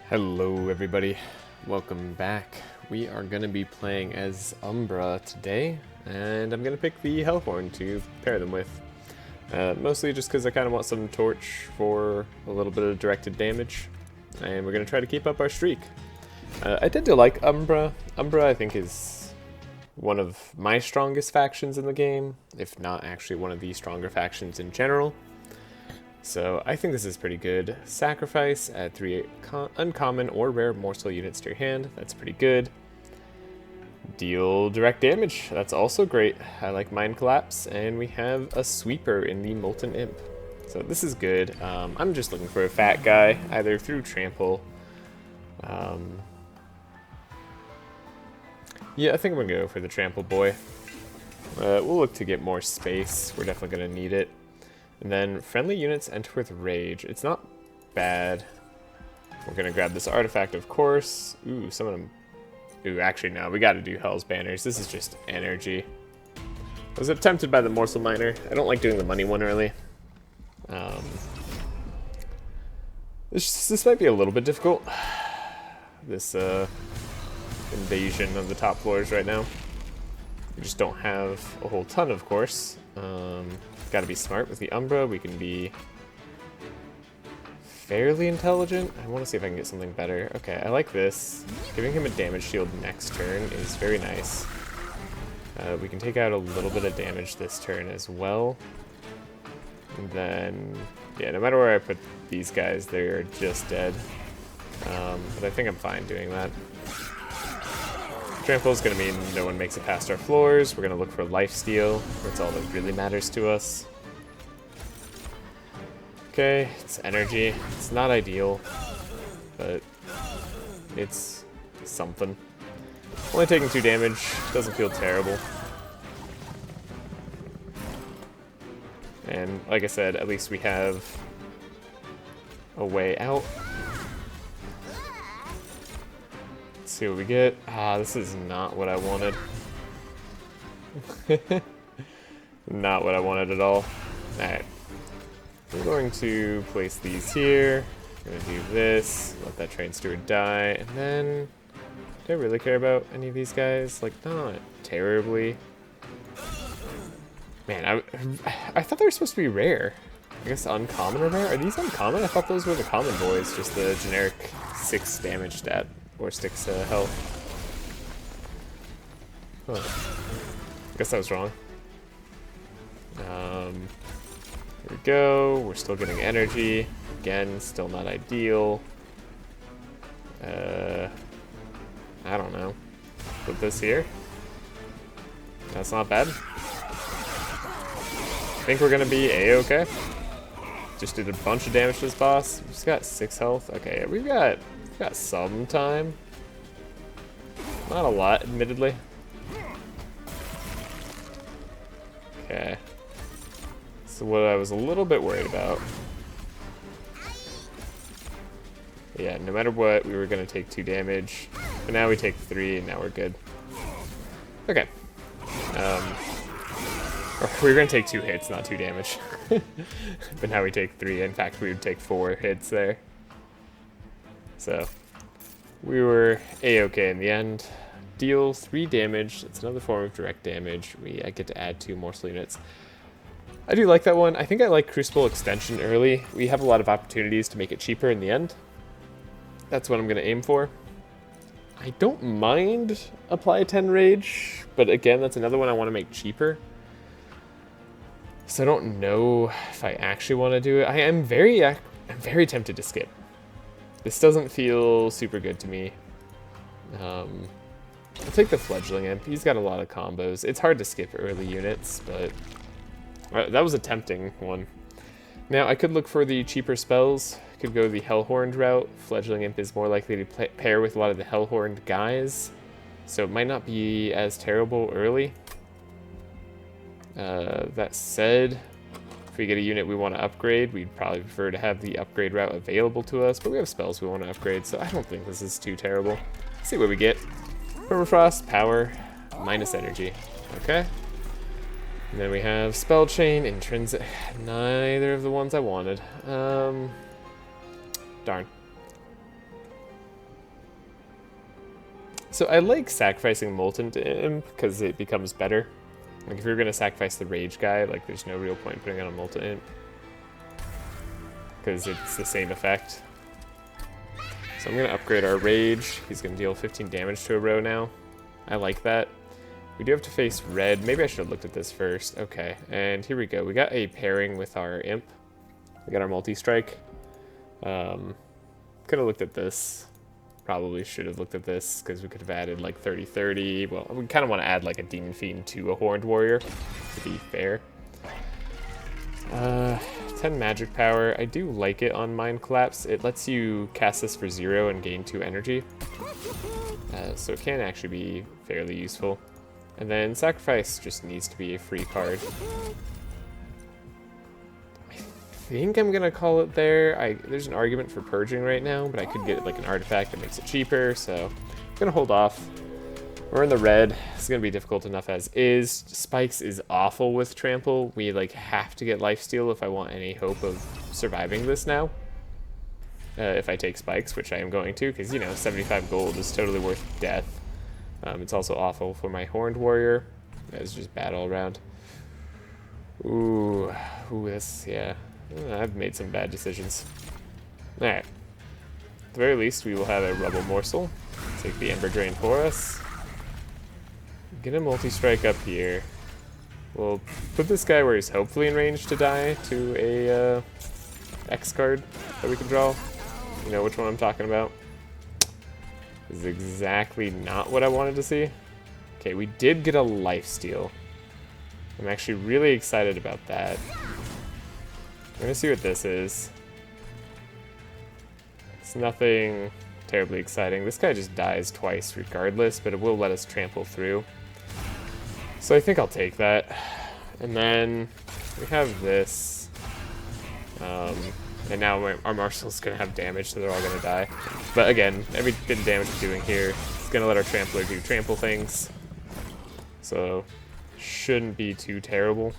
Hello everybody, welcome back. We are going to be playing as Umbra today, and I'm going to pick the Hellhorned to pair them with. Mostly just because I kind of want some torch for a little bit of directed damage, and we're going to try to keep up our streak. I tend to like Umbra. Umbra I think is one of my strongest factions in the game, if not actually one of the stronger factions in general. So I think this is pretty good. Sacrifice, add 3 uncommon or rare morsel units to your hand. That's pretty good. Deal direct damage. That's also great. I like Mind Collapse, and we have a sweeper in the Molten Imp. So this is good. I'm just looking for a fat guy, either through Trample. Yeah, I think I'm gonna go for the Trample boy. We'll look to get more space. We're definitely gonna need it. And then friendly units enter with rage. It's not bad. We're gonna grab this artifact, of course. Ooh, some of them. Ooh, actually no, we gotta do Hell's Banners. This is just energy. I was tempted by the Morsel Miner. I don't like doing the money one early. This might be a little bit difficult. This invasion of the top floors right now. We just don't have a whole ton, of course. Gotta be smart with the Umbra. We can be fairly intelligent. I want to see if I can get something better. Okay, I like this. Giving him a damage shield next turn is very nice. We can take out a little bit of damage this turn as well. And then, yeah, no matter where I put these guys, they're just dead. But I think I'm fine doing that. Trample is going to mean no one makes it past our floors. We're going to look for lifesteal. That's all that really matters to us. Okay, it's energy. It's not ideal, but it's something. Only taking 2 damage. Doesn't feel terrible. And like I said, at least we have a way out. See what we get. Ah, this is not what I wanted. Not what I wanted at all. Alright. We're going to place these here. Gonna do this. Let that train steward die. And then, do I really care about any of these guys? Like, not terribly. Man, I thought they were supposed to be rare. I guess uncommon or rare? Are these uncommon? I thought those were the common boys, just the generic 6 damage stat. Or 6 health. Huh. I guess I was wrong. Here we go. We're still getting energy. Again, still not ideal. I don't know. Put this here. That's not bad. I think we're gonna be A-okay. Just did a bunch of damage to this boss. We just got 6 health. Okay, we've got some time. Not a lot, admittedly. Okay. So what I was a little bit worried about. Yeah, no matter what, we were going to take 2 damage. But now we take 3, and now we're good. Okay. We were going to take 2 hits, not 2 damage. But now we take 3. In fact, we would take 4 hits there. So, we were A-okay in the end. Deal 3 damage. It's another form of direct damage. I get to add 2 morsel units. I do like that one. I think I like Crucible Extension early. We have a lot of opportunities to make it cheaper in the end. That's what I'm going to aim for. I don't mind Apply 10 Rage, but again, that's another one I want to make cheaper. So I don't know if I actually want to do it. I'm very tempted to skip. This doesn't feel super good to me. I'll take the Fledgling Imp. He's got a lot of combos. It's hard to skip early units, but that was a tempting one. Now, I could look for the cheaper spells. Could go the Hellhorned route. Fledgling Imp is more likely to pair with a lot of the Hellhorned guys, so it might not be as terrible early. That said, if we get a unit we want to upgrade, we'd probably prefer to have the upgrade route available to us, but we have spells we want to upgrade, so I don't think this is too terrible. Let's see what we get. Permafrost, power, minus energy. Okay. And then we have Spell Chain, Intrinsic. Neither of the ones I wanted. Darn. So I like sacrificing Molten to Imp because it becomes better. Like if you're gonna sacrifice the Rage guy, like there's no real point putting on a Molten Imp because it's the same effect. So I'm gonna upgrade our Rage. He's gonna deal 15 damage to a row now. I like that. We do have to face red. Maybe I should have looked at this first. Okay, and here we go. We got a pairing with our Imp. We got our multi-strike. Could have looked at this. Probably should have looked at this because we could have added like 30-30. Well, we kind of want to add like a Demon Fiend to a Horned Warrior to be fair. 10 magic power. I do like it on Mind Collapse. It lets you cast this for 0 and gain 2 energy. So it can actually be fairly useful. And then Sacrifice just needs to be a free card. I think I'm gonna call it there. There's an argument for Purging right now, but I could get like an artifact that makes it cheaper, so I'm gonna hold off. We're in the red. It's gonna be difficult enough as is. Spikes is awful with Trample. We like have to get Lifesteal if I want any hope of surviving this now. If I take Spikes, which I am going to, because you know 75 gold is totally worth death. It's also awful for my Horned Warrior. It's just bad all around. Ooh, this, yeah. I've made some bad decisions. Alright. At the very least, we will have a Rubble Morsel. Take the Ember Drain for us. Get a multi-strike up here. We'll put this guy where he's hopefully in range to die to a X card that we can draw. You know which one I'm talking about. This is exactly not what I wanted to see. Okay, we did get a lifesteal. I'm actually really excited about that. I'm gonna see what this is. It's nothing terribly exciting. This guy just dies twice regardless, but it will let us trample through. So I think I'll take that. And then we have this. And now our Marshal's gonna have damage, so they're all gonna die. But again, every bit of damage we're doing here is gonna let our Trampler do trample things. So shouldn't be too terrible.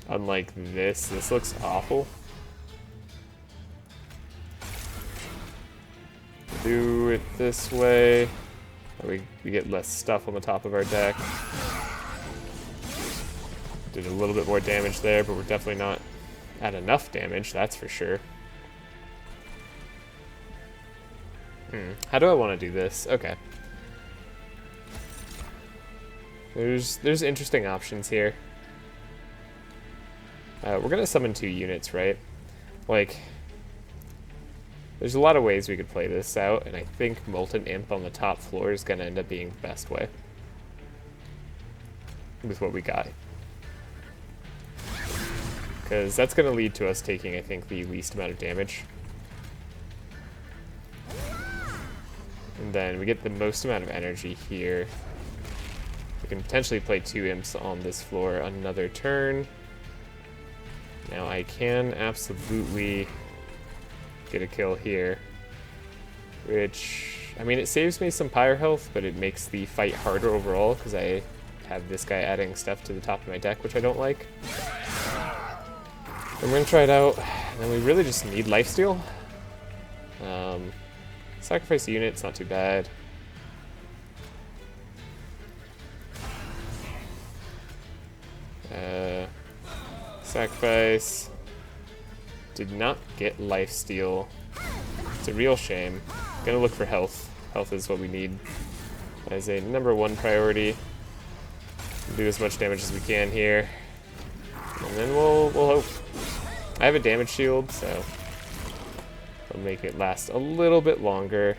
Unlike this looks awful. Do it this way. We get less stuff on the top of our deck. Did a little bit more damage there, but we're definitely not at enough damage, that's for sure. How do I want to do this? Okay. There's interesting options here. We're gonna summon 2 units, right? Like, there's a lot of ways we could play this out, and I think Molten Imp on the top floor is gonna end up being the best way with what we got. Because that's gonna lead to us taking, I think, the least amount of damage. And then we get the most amount of energy here. We can potentially play 2 imps on this floor another turn. Now I can absolutely get a kill here, which, I mean, it saves me some pyre health, but it makes the fight harder overall because I have this guy adding stuff to the top of my deck, which I don't like. I'm gonna try it out, and then we really just need lifesteal. Sacrifice a unit, it's not too bad. Sacrifice. Did not get lifesteal. It's a real shame. Gonna look for health. Health is what we need as a #1 priority. Do as much damage as we can here, and then we'll hope. I have a damage shield, so I'll make it last a little bit longer.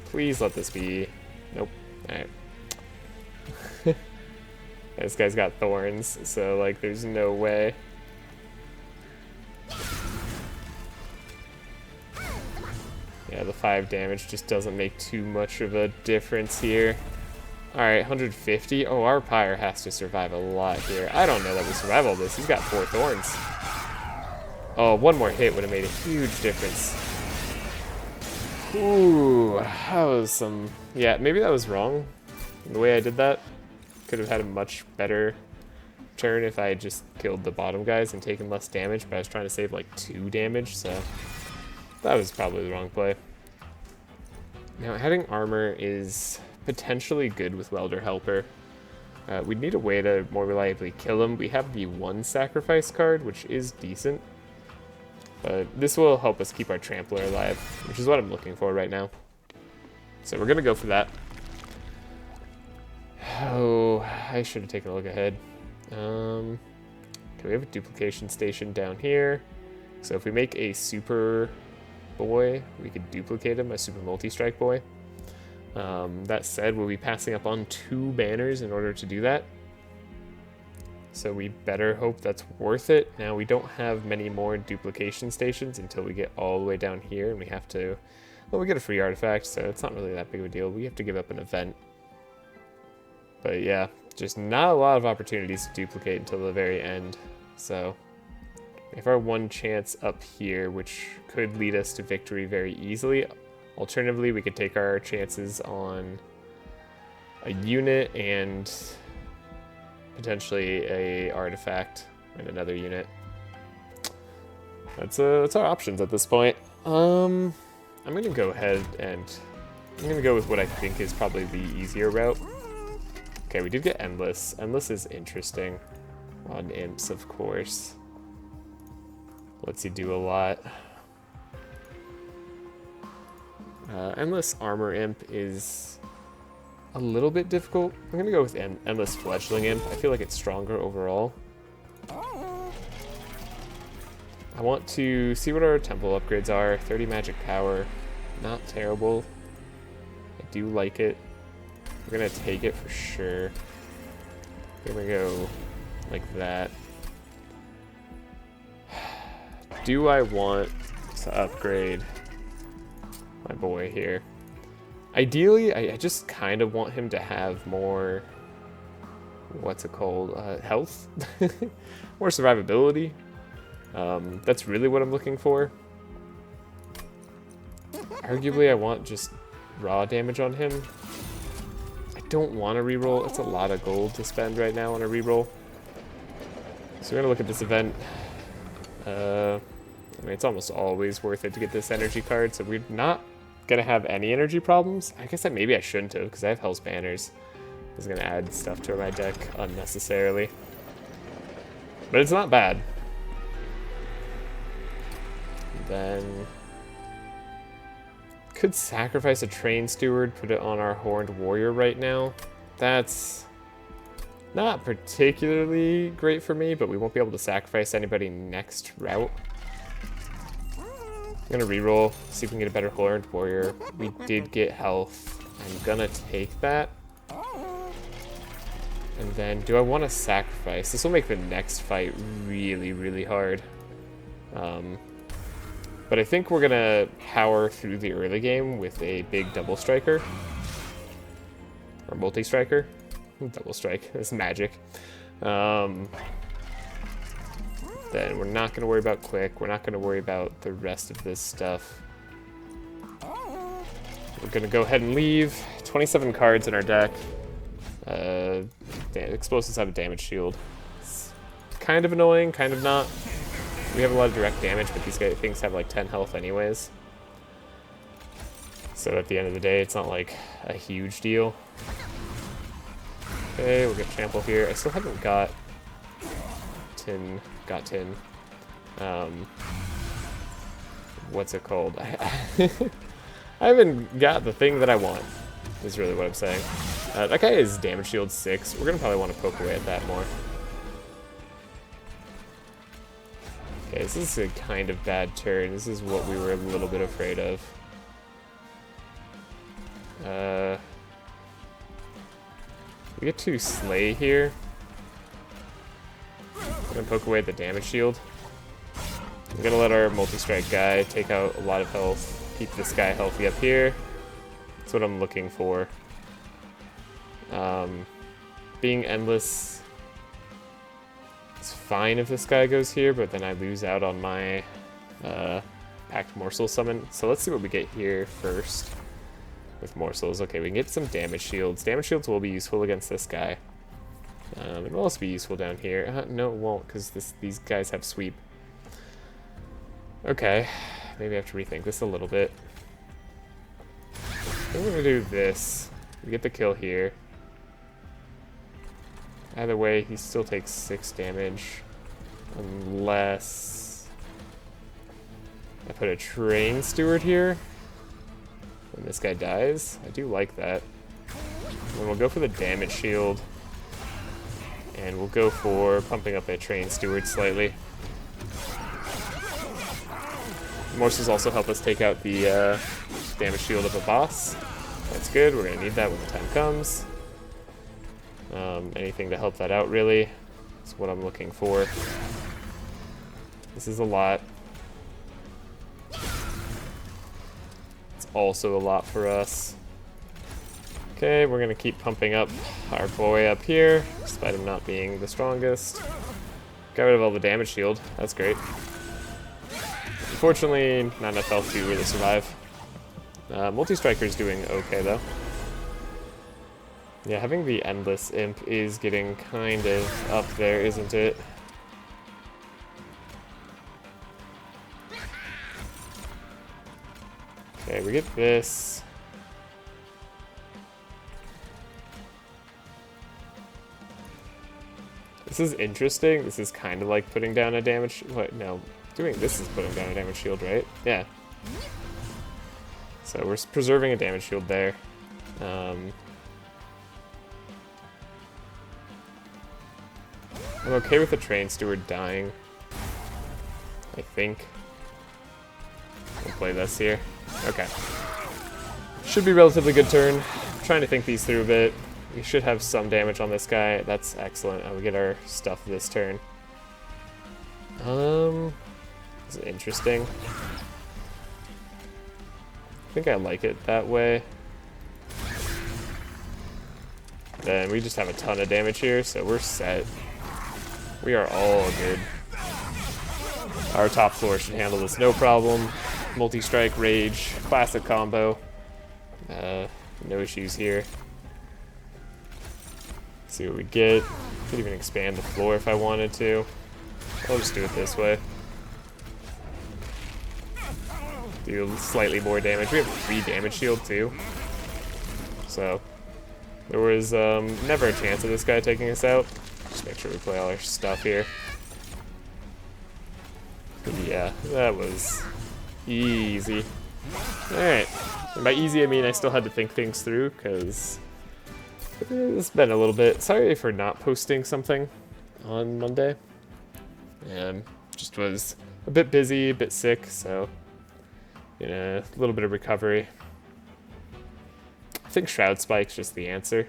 Please let this be. Nope. All right. This guy's got thorns, so like there's no way. Yeah, the 5 damage just doesn't make too much of a difference here. Alright, 150. Oh, our pyre has to survive a lot here. I don't know that we survive all this. He's got 4 thorns. Oh, 1 more hit would have made a huge difference. Ooh, that was some... Yeah, maybe that was wrong. The way I did that. Could have had a much better turn if I had just killed the bottom guys and taken less damage, but I was trying to save like 2 damage, so that was probably the wrong play. Now, adding armor is potentially good with Welder Helper. We'd need a way to more reliably kill him. We have the 1 sacrifice card, which is decent. But this will help us keep our Trampler alive, which is what I'm looking for right now. So we're going to go for that. Oh, I should have taken a look ahead. Okay, we have a duplication station down here. So if we make a super boy, we could duplicate him, a super multi-strike boy. That said, we'll be passing up on 2 banners in order to do that. So we better hope that's worth it. Now, we don't have many more duplication stations until we get all the way down here, and we have to... Well, we get a free artifact, so it's not really that big of a deal. We have to give up an event. But yeah, just not a lot of opportunities to duplicate until the very end. So we have our 1 chance up here, which could lead us to victory very easily. Alternatively, we could take our chances on a unit and potentially a artifact and another unit. That's our options at this point. I'm gonna go ahead and I'm gonna go with what I think is probably the easier route. Okay, we did get Endless. Endless is interesting on imps, of course. Lets you do a lot. Endless Armor Imp is a little bit difficult. I'm gonna go with Endless Fledgling Imp. I feel like it's stronger overall. I want to see what our temple upgrades are. 30 magic power, not terrible. I do like it. We're gonna take it for sure. Here we go, like that. Do I want to upgrade my boy here? Ideally, I just kind of want him to have more, what's it called, health? More survivability. That's really what I'm looking for. Arguably, I want just raw damage on him. I don't want to reroll. It's a lot of gold to spend right now on a reroll. So we're going to look at this event. I mean, it's almost always worth it to get this energy card, so we're not gonna have any energy problems. I guess maybe I shouldn't have, because I have Hell's Banners. I was gonna add stuff to my deck unnecessarily. But it's not bad. Then could sacrifice a Train Steward, put it on our Horned Warrior right now. That's not particularly great for me, but we won't be able to sacrifice anybody next route. I'm gonna reroll, see if we can get a better Horned Warrior. We did get health. I'm gonna take that. And then, do I want to sacrifice? This will make the next fight really, really hard. But I think we're gonna power through the early game with a big double striker. Or multi-striker. Double strike, that's magic. Then we're not going to worry about quick. We're not going to worry about the rest of this stuff. We're going to go ahead and leave. 27 cards in our deck. Explosives have a damage shield. It's kind of annoying, kind of not. We have a lot of direct damage, but these things have like 10 health anyways. So at the end of the day, it's not like a huge deal. Okay, we'll get Trample here. I still haven't got Tin. What's it called? I haven't got the thing that I want, is really what I'm saying. That guy is damage shield 6. We're gonna probably want to poke away at that more. Okay, this is a kind of bad turn. This is what we were a little bit afraid of. We get to Slay here. I'm gonna poke away at the damage shield. I'm gonna let our multi-strike guy take out a lot of health. Keep this guy healthy up here. That's what I'm looking for. Being endless is fine if this guy goes here, but then I lose out on my Packed Morsel summon. So let's see what we get here first with morsels. Okay, we can get some damage shields. Damage shields will be useful against this guy. It will also be useful down here. No, it won't, because these guys have sweep. Okay, maybe I have to rethink this a little bit. I'm gonna do this. We get the kill here. Either way, he still takes 6 damage. Unless I put a train steward here when this guy dies. I do like that. And we'll go for the damage shield. And we'll go for pumping up that train steward slightly. Morses also help us take out the damage shield of a boss. That's good, we're gonna need that when the time comes. Anything to help that out, really. That's what I'm looking for. This is a lot. It's also a lot for us. Okay, we're gonna keep pumping up our boy up here, despite him not being the strongest. Got rid of all the damage shield, that's great. Unfortunately, not enough health to really survive. Multi-Striker's doing okay, though. Yeah, having the Endless Imp is getting kind of up there, isn't it? Okay, we get this. This is interesting. This is kind of like putting down a damage... What? No. Doing this is putting down a damage shield, right? Yeah. So we're preserving a damage shield there. I'm okay with the train steward dying. I think. We'll play this here. Okay. Should be a relatively good turn. I'm trying to think these through a bit. We should have some damage on this guy. That's excellent. We get our stuff this turn. This is interesting. I think I like it that way. Then we just have a ton of damage here, so we're set. We are all good. Our top floor should handle this no problem. Multi-strike, rage, classic combo. No issues here. Let's see what we get. Could even expand the floor if I wanted to. I'll just do it this way. Do slightly more damage. We have 3 damage shield too. So there was never a chance of this guy taking us out. Just make sure we play all our stuff here. Yeah, that was easy. Alright. And by easy I mean I still had to think things through because it's been a little bit. Sorry for not posting something on Monday. Just was a bit busy, a bit sick, so a little bit of recovery. I think Shroud Spike's just the answer.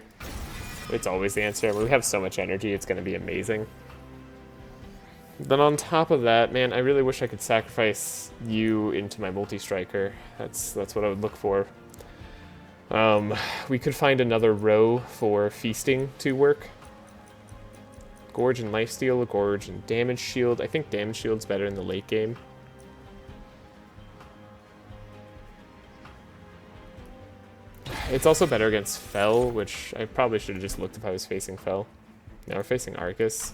It's always the answer. I mean, we have so much energy, it's going to be amazing. Then on top of that, man, I really wish I could sacrifice you into my multi-striker. That's what I would look for. We could find another row for feasting to work. Gorge and lifesteal, Gorge and damage shield. I think damage shield's better in the late game. It's also better against Fel, which I probably should have just looked if I was facing Fel. Now we're facing Arcus.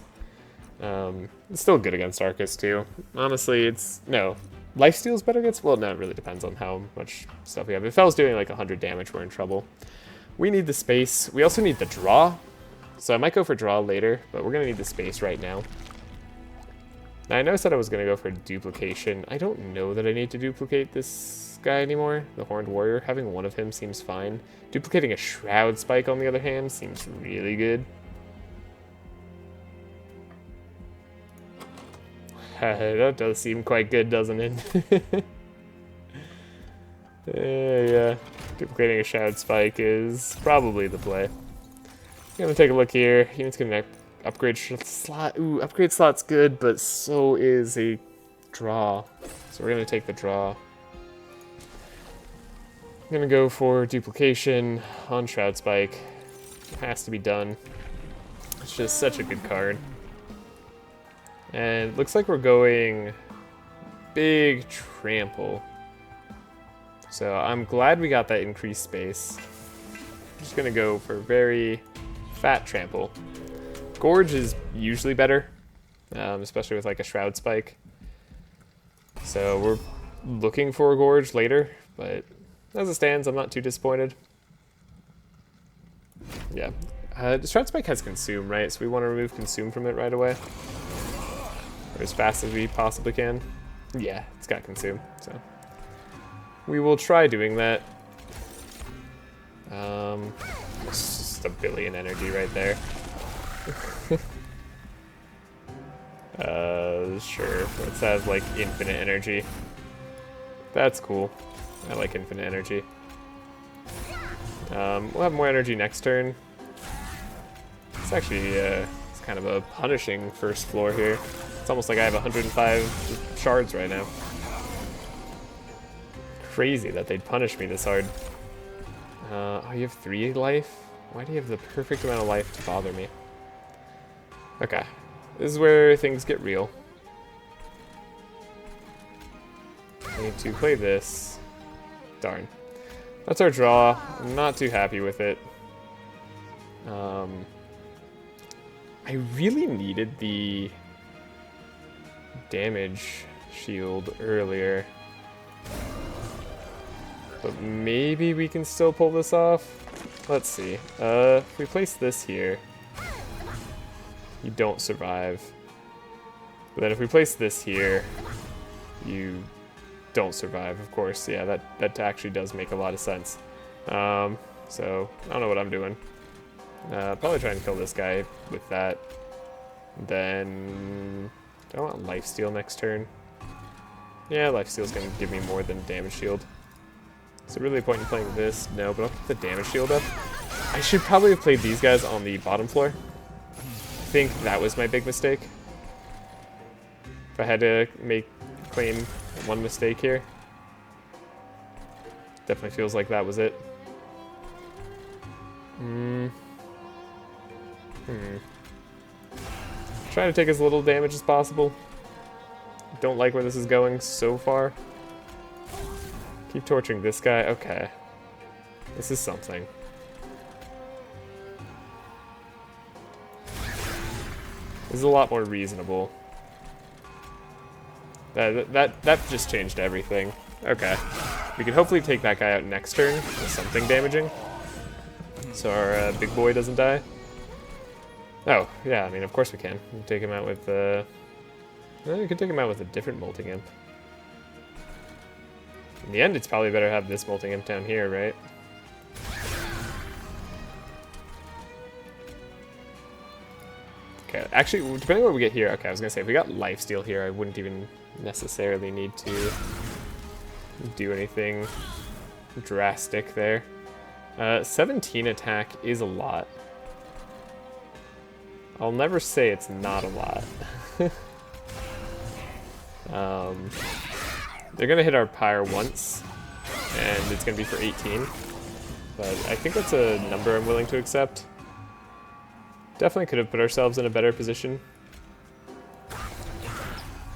It's still good against Arcus too. Honestly, no. Lifesteal's better against... Well, no, it really depends on how much stuff we have. If Fel's doing like 100 damage, we're in trouble. We need the space. We also need the draw. So I might go for draw later, but we're going to need the space right now. Now, I know I said I was going to go for duplication. I don't know that I need to duplicate this guy anymore, the Horned Warrior. Having one of him seems fine. Duplicating a Shroud Spike, on the other hand, seems really good. That does seem quite good, doesn't it? Yeah, duplicating a Shroud Spike is probably the play. I'm gonna take a look here. Unit's gonna upgrade slot. Ooh, upgrade slot's good, but so is a draw. So we're gonna take the draw. I'm gonna go for duplication on Shroud Spike. It has to be done. It's just such a good card. And it looks like we're going big trample. So I'm glad we got that increased space. I'm just gonna go for very fat trample. Gorge is usually better, especially with like a Shroud Spike. So we're looking for a Gorge later, but as it stands, I'm not too disappointed. Yeah. Shroud Spike has Consume, right? So we want to remove Consume from it right away. Or as fast as we possibly can. Yeah, it's got Consume, so. We will try doing that. It's just a billion energy right there. Sure. Let's have, like, infinite energy. That's cool. I like infinite energy. We'll have more energy next turn. It's actually, it's kind of a punishing first floor here. It's almost like I have 105 shards right now. Crazy that they'd punish me this hard. Oh, you have 3 life? Why do you have the perfect amount of life to bother me? Okay. This is where things get real. I need to play this. Darn. That's our draw. I'm not too happy with it. I really needed the damage shield earlier. But maybe we can still pull this off. Let's see. If we place this here, you don't survive. But then if we place this here, you don't survive, of course. Yeah, that actually does make a lot of sense. So, I don't know what I'm doing. Probably try and kill this guy with that. Then, do I want lifesteal next turn? Yeah, lifesteal's gonna give me more than damage shield. Is there really a point in playing this? No, but I'll keep the damage shield up. I should probably have played these guys on the bottom floor. I think that was my big mistake. If I had to claim one mistake here. Definitely feels like that was it. Try to take as little damage as possible. Don't like where this is going so far. Keep torturing this guy. Okay. This is something. This is a lot more reasonable. That just changed everything. Okay. We can hopefully take that guy out next turn with something damaging. So our big boy doesn't die. Oh, yeah, I mean, of course we can. We can take him out with, we can take him out with a different Molting Imp. In the end, it's probably better to have this Molting Imp down here, right? Okay, actually, depending on what we get here, okay, I was gonna say, if we got lifesteal here, I wouldn't even necessarily need to do anything drastic there. 17 attack is a lot. I'll never say it's not a lot. They're gonna hit our pyre once, and it's gonna be for 18. But I think that's a number I'm willing to accept. Definitely could have put ourselves in a better position.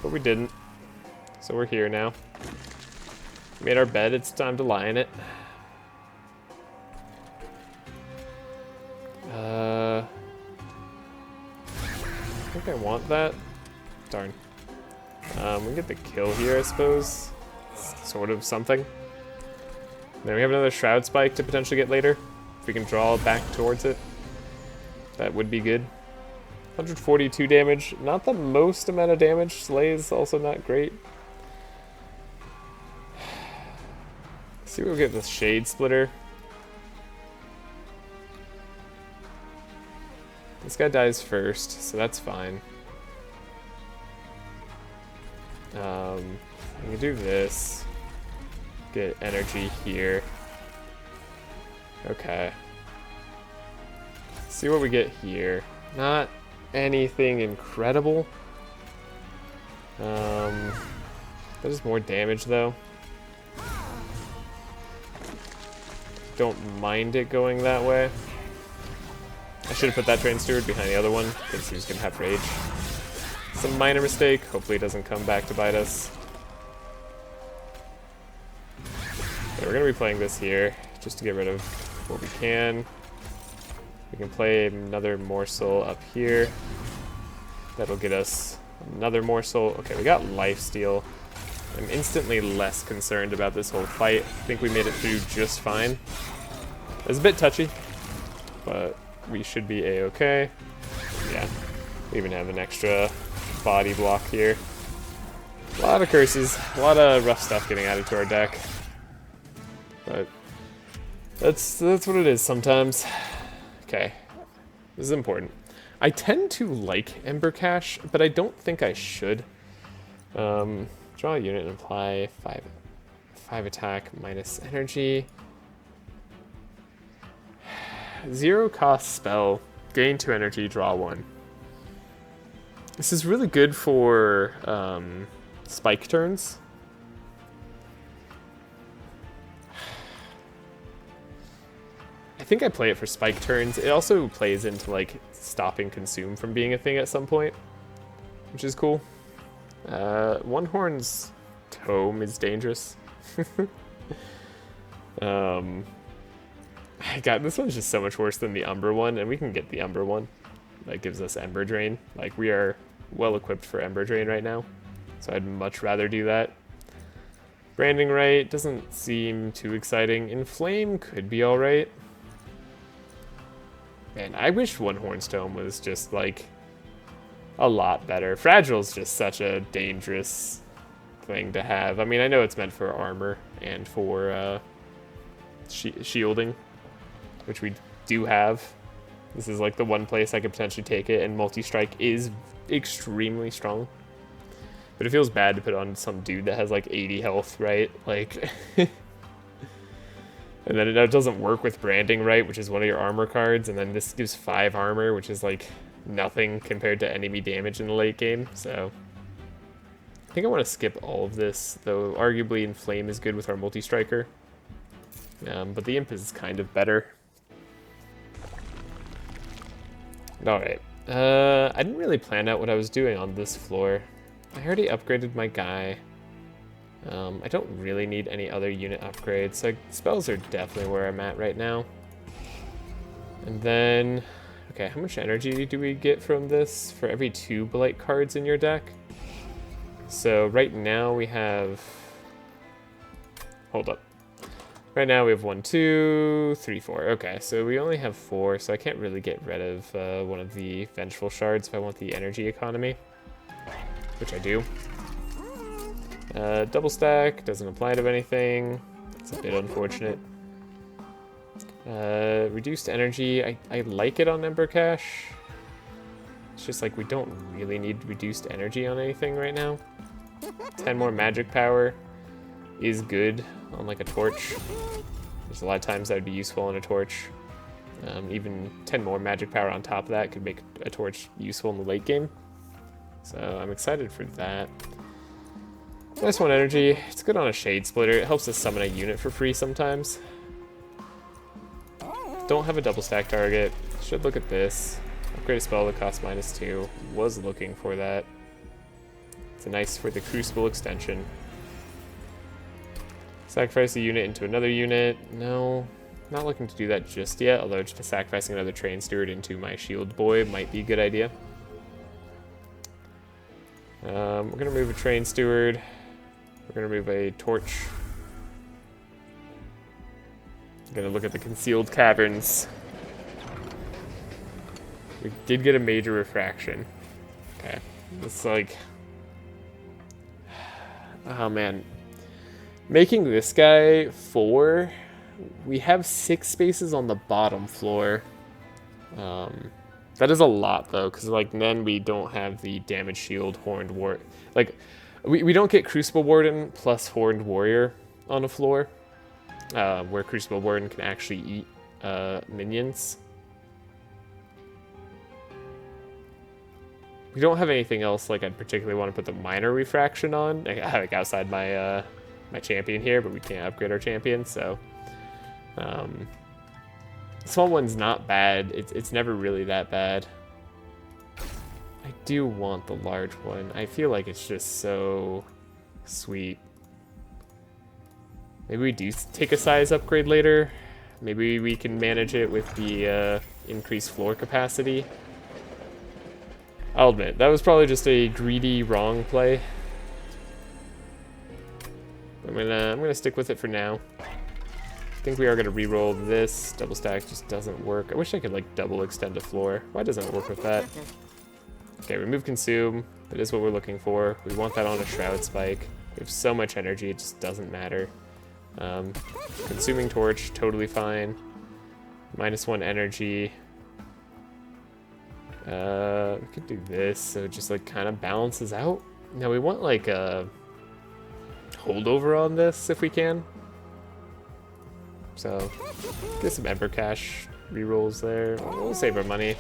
But we didn't. So we're here now. We made our bed, it's time to lie in it. I think I want that. Darn. We can get the kill here, I suppose. It's sort of something. Then we have another Shroud Spike to potentially get later. If we can draw back towards it, that would be good. 142 damage. Not the most amount of damage. Slay is also not great. Let's see what we get with Shade Splitter. This guy dies first, so that's fine. We can do this. Get energy here. Okay. See what we get here. Not anything incredible. That is more damage though. Don't mind it going that way. I should have put that Train Steward behind the other one, because he was going to have rage. It's a minor mistake. Hopefully it doesn't come back to bite us. Okay, we're going to be playing this here, just to get rid of what we can. We can play another morsel up here. That'll get us another morsel. Okay, we got lifesteal. I'm instantly less concerned about this whole fight. I think we made it through just fine. It was a bit touchy, but we should be a-okay. Yeah, we even have an extra body block here. A lot of curses, a lot of rough stuff getting added to our deck. But that's what it is sometimes. Okay, this is important. I tend to like Ember Cache, but I don't think I should. Draw a unit and apply 5 attack minus energy. 0 cost spell, gain 2 energy, draw 1. This is really good for spike turns. I think I play it for spike turns. It also plays into like stopping consume from being a thing at some point, which is cool. One Horn's Tome is dangerous. God, this one's just so much worse than the Umbra one, and we can get the Umbra one. That gives us Ember Drain. Like, we are well equipped for Ember Drain right now, so I'd much rather do that. Branding Right doesn't seem too exciting. Inflame could be alright. Man, I wish One Horn's Tome was just, like, a lot better. Fragile's just such a dangerous thing to have. I mean, I know it's meant for armor and for shielding, which we do have. This is like the one place I could potentially take it, and multi-strike is extremely strong. But it feels bad to put on some dude that has like 80 health, right? Like, and then it doesn't work with Branding Right, which is one of your armor cards, and then this gives 5 armor, which is like nothing compared to enemy damage in the late game. So I think I want to skip all of this, though arguably Inflame is good with our multi-striker. But the Imp is kind of better. Alright. I didn't really plan out what I was doing on this floor. I already upgraded my guy. I don't really need any other unit upgrades, so spells are definitely where I'm at right now. And then, okay, how much energy do we get from this for every 2 Blight cards in your deck? So right now we have, hold up. Right now we have 1, 2, 3, 4. Okay, so we only have 4, so I can't really get rid of one of the Vengeful Shards if I want the energy economy, which I do. Double stack doesn't apply to anything. It's a bit unfortunate. Reduced energy, I like it on Ember Cache. It's just like we don't really need reduced energy on anything right now. 10 more magic power is good on like a torch. There's a lot of times that would be useful on a torch. Even 10 more magic power on top of that could make a torch useful in the late game. So I'm excited for that. Nice one energy. It's good on a Shade Splitter. It helps us summon a unit for free sometimes. Don't have a double stack target. Should look at this. Upgrade a spell that costs -2. Was looking for that. It's a nice for the Crucible extension. Sacrifice a unit into another unit. No, not looking to do that just yet, although just sacrificing another Train Steward into my Shield Boy might be a good idea. We're going to move a Train Steward. We're going to move a Torch. I'm going to look at the Concealed Caverns. We did get a major refraction. Okay, it's like, oh man. Making this guy 4, we have 6 spaces on the bottom floor. That is a lot though, because like then we don't have the damage shield Horned War. Like we don't get Crucible Warden plus Horned Warrior on a floor, where Crucible Warden can actually eat minions. We don't have anything else like I'd particularly want to put the minor refraction on, like outside my my champion here, but we can't upgrade our champion, so small one's not bad. It's never really that bad. I do want the large one. I feel like it's just so sweet. Maybe we do take a size upgrade later. Maybe we can manage it with the increased floor capacity. I'll admit, that was probably just a greedy, wrong play. I'm gonna stick with it for now. I think we are gonna re-roll this. Double stack just doesn't work. I wish I could like double extend a floor. Why doesn't it work with that? Okay, remove consume. That is what we're looking for. We want that on a shroud spike. We have so much energy, it just doesn't matter. Consuming torch, totally fine. -1 energy. We could do this, so it just like kind of balances out. Now we want like a holdover on this if we can. So get some Ember Cash rerolls there. We'll save our money.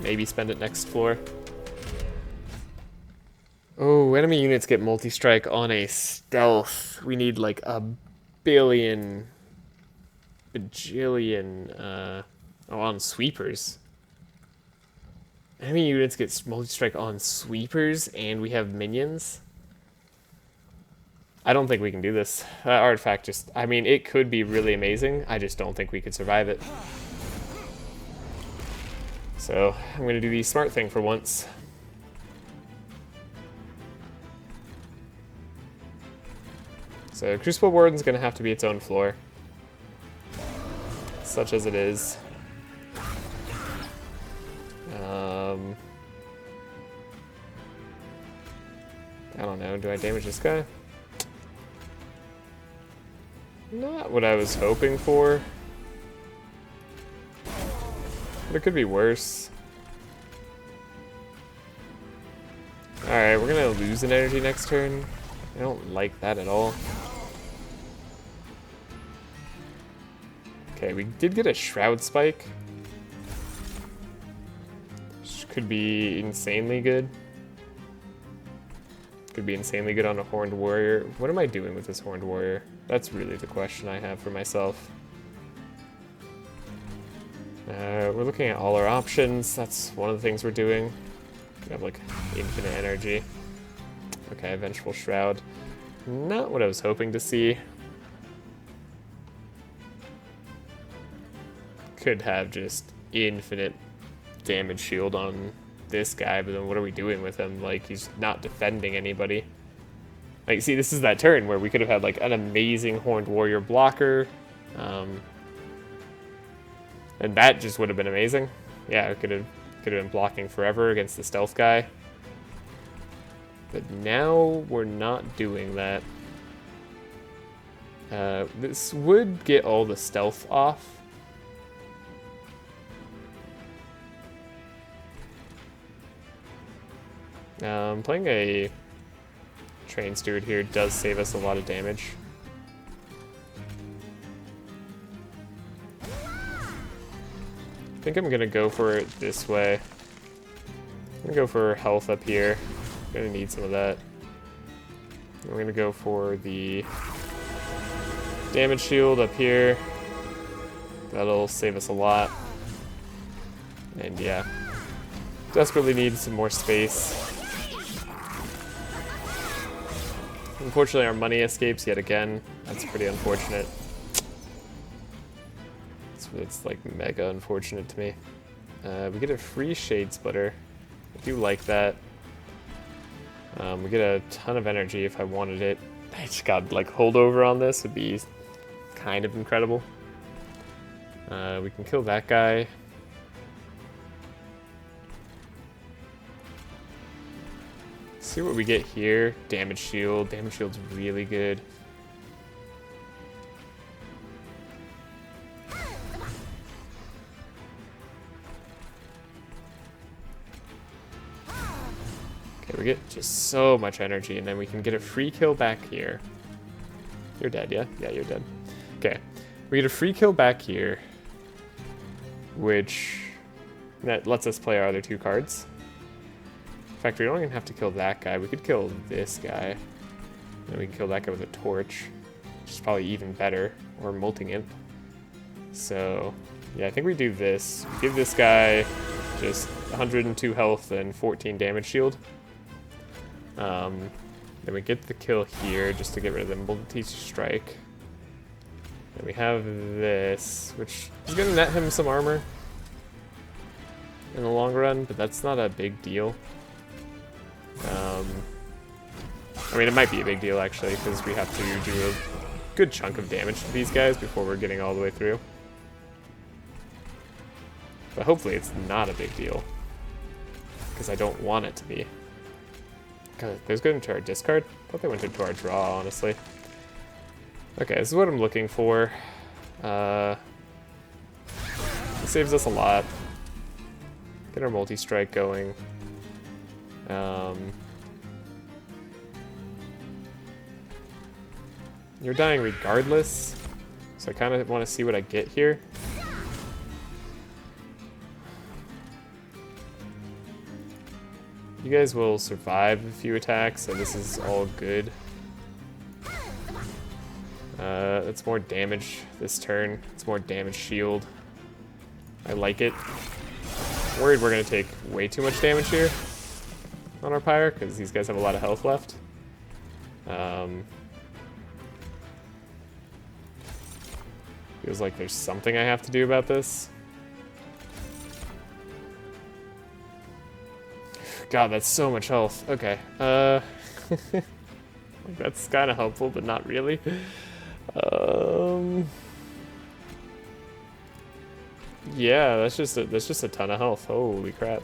Maybe spend it next floor. Oh, enemy units get multi-strike on a stealth. We need like a bajillion, on sweepers. Enemy units get multi-strike on sweepers and we have minions. I don't think we can do this. Artifact just, I mean, it could be really amazing. I just don't think we could survive it. So I'm going to do the smart thing for once. So Crucible Warden's going to have to be its own floor. Such as it is. I don't know, do I damage this guy? Not what I was hoping for. But it could be worse. Alright, we're gonna lose an energy next turn. I don't like that at all. Okay, we did get a Shroud Spike. Which could be insanely good. Could be insanely good on a Horned Warrior. What am I doing with this Horned Warrior? That's really the question I have for myself. We're looking at all our options. That's one of the things we're doing. We have like infinite energy. Okay, Vengeful Shroud. Not what I was hoping to see. Could have just infinite damage shield on this guy, but then what are we doing with him? Like, he's not defending anybody. Like, see, this is that turn where we could have had like an amazing Horned Warrior blocker. And that just would have been amazing. Yeah, it could have been blocking forever against the stealth guy. But now we're not doing that. This would get all the stealth off. Playing a Train Steward here does save us a lot of damage. I think I'm gonna go for it this way. I'm gonna go for health up here. Gonna need some of that. We're gonna go for the damage shield up here. That'll save us a lot. And yeah, desperately need some more space. Unfortunately, our money escapes yet again. That's pretty unfortunate. It's like mega unfortunate to me. We get a free Shade Splitter. I do like that. We get a ton of energy if I wanted it. I just got like holdover on this would be kind of incredible. We can kill that guy. See what we get here. Damage shield. Damage shield's really good. Okay, we get just so much energy, and then we can get a free kill back here. You're dead, yeah? Yeah, you're dead. Okay, we get a free kill back here, which that lets us play our other two cards. In fact, we don't even have to kill that guy. We could kill this guy. And we can kill that guy with a torch, which is probably even better. Or Molting Imp. So, yeah, I think we do this. We give this guy just 102 health and 14 damage shield. Then we get the kill here just to get rid of the multi-strike. And we have this, which is going to net him some armor in the long run, but that's not a big deal. I mean, it might be a big deal, actually, because we have to do a good chunk of damage to these guys before we're getting all the way through. But hopefully it's not a big deal, because I don't want it to be. God, those go into our discard? I thought they went into our draw, honestly. Okay, this is what I'm looking for. It saves us a lot. Get our multi-strike going. You're dying regardless, so I kind of want to see what I get here. You guys will survive a few attacks, so this is all good. It's more damage this turn. It's more damage shield. I like it. I'm worried we're going to take way too much damage here on our Pyre, because these guys have a lot of health left. Feels like there's something I have to do about this. God, that's so much health. Okay. That's kind of helpful, but not really. Yeah, that's just a ton of health. Holy crap.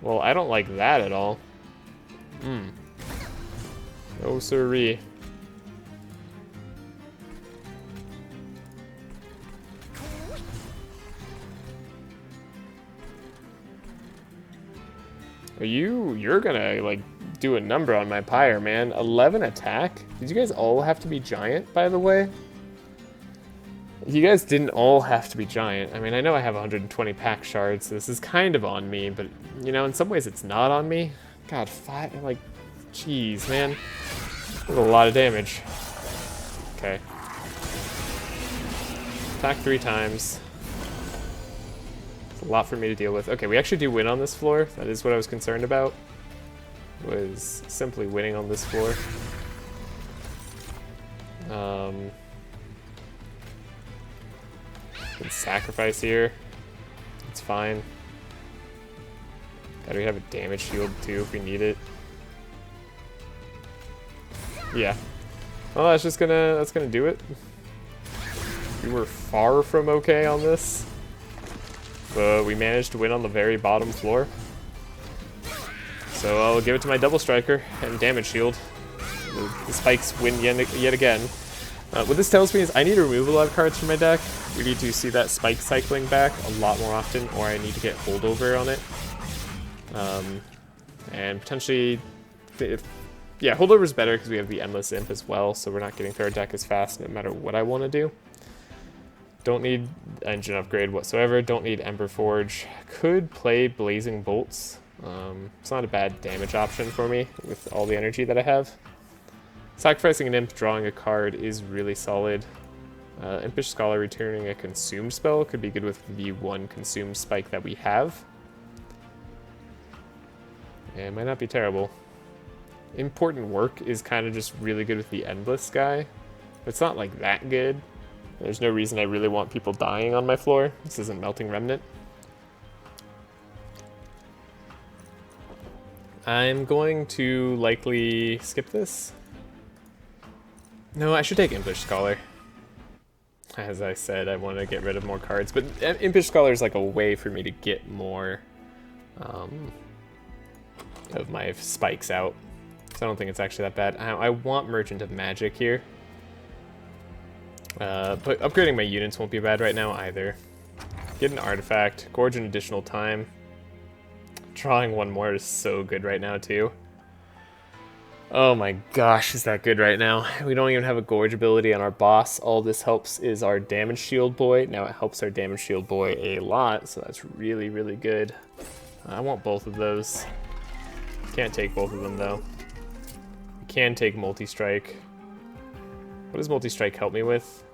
Well, I don't like that at all. No siree. You're gonna, like, do a number on my Pyre, man. 11 attack? Did you guys all have to be giant, by the way? You guys didn't all have to be giant. I mean, I know I have 120 pack shards, so this is kind of on me, but, you know, in some ways it's not on me. God, like, jeez, man. That's a lot of damage. Okay. Attack 3 times. It's a lot for me to deal with. Okay, we actually do win on this floor. That is what I was concerned about. Was simply winning on this floor. Can sacrifice here. It's fine. God, we have a damage shield too if we need it. Yeah. Well, that's gonna do it. We were far from okay on this, but we managed to win on the very bottom floor. So I'll give it to my double striker and damage shield. The spikes win yet again. What this tells me is I need to remove a lot of cards from my deck. We need to see that spike cycling back a lot more often, or I need to get holdover on it. And potentially, yeah, holdover is better because we have the endless imp as well, so we're not getting through our deck as fast no matter what I want to do. Don't need engine upgrade whatsoever. Don't need Ember Forge. Could play Blazing Bolts. It's not a bad damage option for me with all the energy that I have. Sacrificing an imp, drawing a card is really solid. Impish Scholar returning a consumed spell could be good with the one consumed spike that we have. It might not be terrible. Important Work is kind of just really good with the Endless guy. It's not like that good. There's no reason I really want people dying on my floor. This isn't Melting Remnant. I'm going to likely skip this. No, I should take Impish Scholar. As I said, I want to get rid of more cards, but Impish Scholar is like a way for me to get more of my spikes out. So I don't think it's actually that bad. I want Merchant of Magic here. But upgrading my units won't be bad right now either. Get an artifact, gorge an additional time. Drawing one more is so good right now too. Oh my gosh, is that good right now. We don't even have a gorge ability on our boss. All this helps is our damage shield boy. Now it helps our damage shield boy a lot, so that's really, really good. I want both of those. Can't take both of them though. I can take multi-strike. What does multi-strike help me with?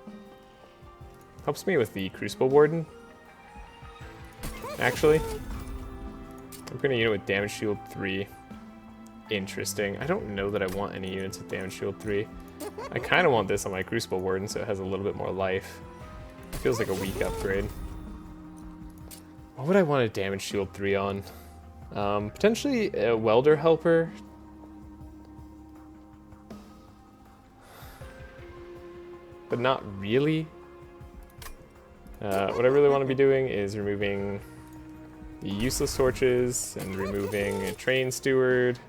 Helps me with the Crucible Warden. Actually. I'm gonna unit with damage shield 3. Interesting. I don't know that I want any units with damage shield 3. I kind of want this on my Crucible Warden so it has a little bit more life. Feels like a weak upgrade. What would I want a damage shield 3 on? Potentially a welder helper. But not really. What I really want to be doing is removing the useless torches and removing a train steward.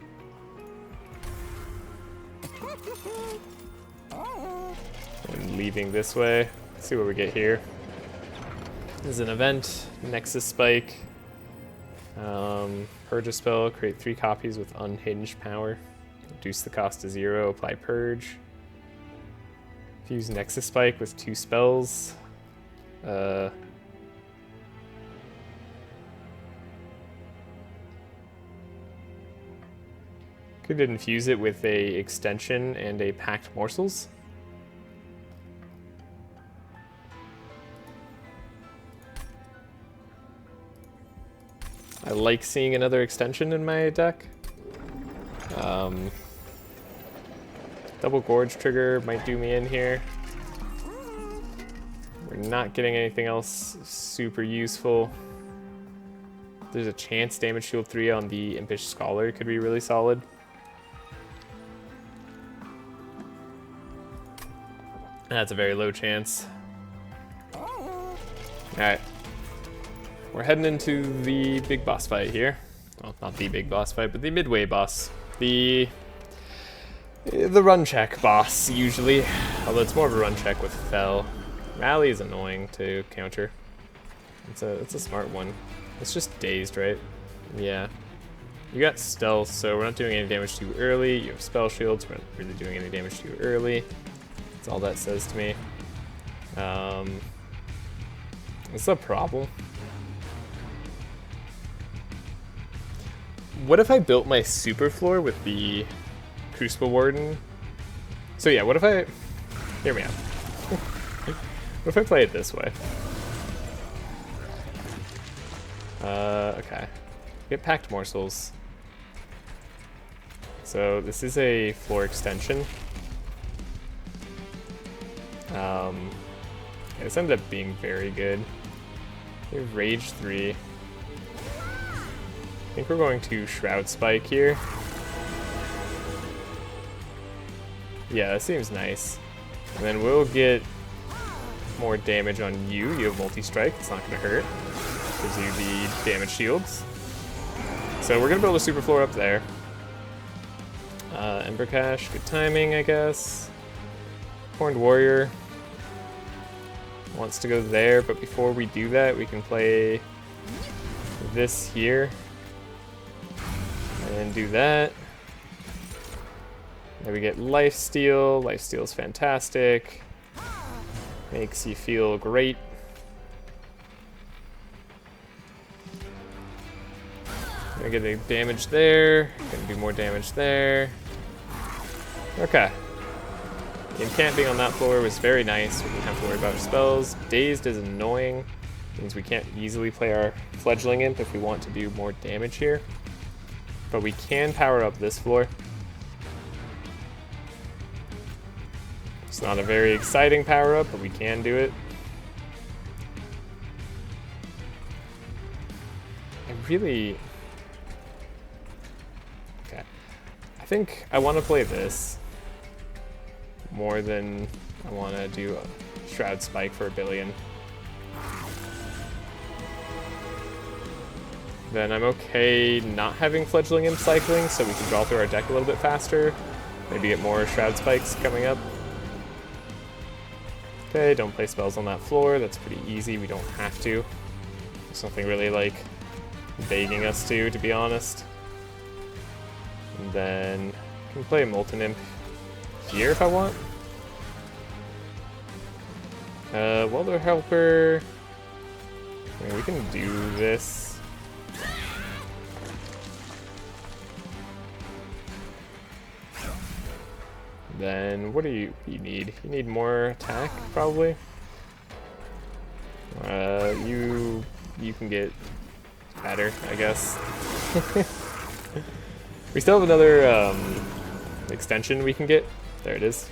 And leaving this way. Let's see what we get here. This is an event, Nexus Spike. Purge a spell, create 3 copies with unhinged power. Reduce the cost to 0, apply Purge. Fuse Nexus Spike with 2 spells. Could infuse it with a extension and a packed morsels. I like seeing another extension in my deck. Double Gorge trigger might do me in here. We're not getting anything else super useful. There's a chance damage shield 3 on the Impish Scholar could be really solid. That's a very low chance. Alright. We're heading into the big boss fight here. Well, not the big boss fight, but the midway boss. The run check boss, usually. Although it's more of a run check with Fell. Rally is annoying to counter. It's a smart one. It's just dazed, right? Yeah. You got stealth, so we're not doing any damage too early. You have spell shields, we're not really doing any damage too early. That's all that says to me. What's the problem? What if I built my super floor with the Crucible Warden? So yeah, what if I... Hear me out. What if I play it this way? Okay. Get Packed Morsels. So this is a floor extension. Yeah, this ended up being very good. We have Rage 3. I think we're going to Shroud Spike here. Yeah, that seems nice. And then we'll get more damage on you. You have multi-strike, it's not going to hurt. Gives you the damage shields. So we're going to build a super floor up there. Ember Cache, good timing, I guess. Horned Warrior wants to go there, but before we do that, we can play this here. And do that. Then we get Lifesteal. Lifesteal is fantastic. Makes you feel great. Gonna get a damage there. Gonna do more damage there. Okay. The encamping on that floor was very nice. We didn't have to worry about our spells. Dazed is annoying. Means we can't easily play our Fledgling Imp if we want to do more damage here. But we can power up this floor. It's not a very exciting power up, but we can do it. I really... Okay. I think I want to play this more than I want to do a Shroud Spike for a billion. Then I'm okay not having Fledgling Imp cycling, so we can draw through our deck a little bit faster. Maybe get more Shroud Spikes coming up. Okay, don't play spells on that floor. That's pretty easy. We don't have to. There's nothing really, like, begging us to be honest. And then I can play Molten Imp here if I want. Welder Helper. I mean, we can do this. Then what do you need? You need more attack, probably. You can get better, I guess. We still have another extension we can get. There it is.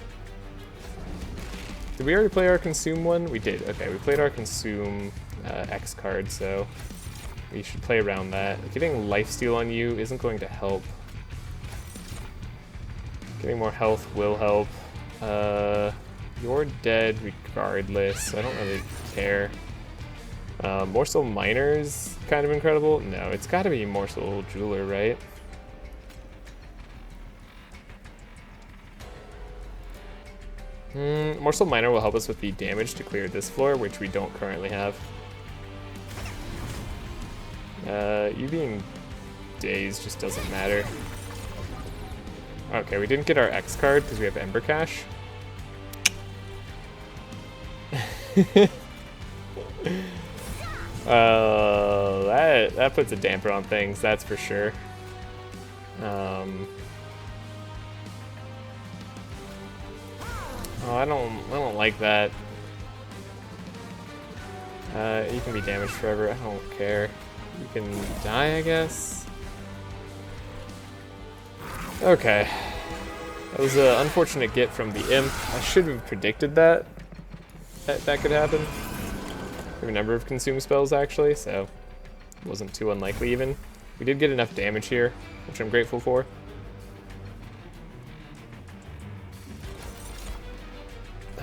Did we already play our Consume one? We did. Okay, we played our Consume X card, so we should play around that. Getting lifesteal on you isn't going to help. Getting more health will help. You're dead regardless. I don't really care. Morsel Miner is kind of incredible. No, it's got to be Morsel Jeweler, right? Morsel Miner will help us with the damage to clear this floor, which we don't currently have. You being dazed just doesn't matter. Okay, we didn't get our X card because we have Ember Cash. That puts a damper on things, that's for sure. Oh, I don't like that. You can be damaged forever. I don't care. You can die, I guess. Okay. That was an unfortunate get from the imp. I should have predicted that could happen. We have a number of consume spells actually, so it wasn't too unlikely even. We did get enough damage here, which I'm grateful for.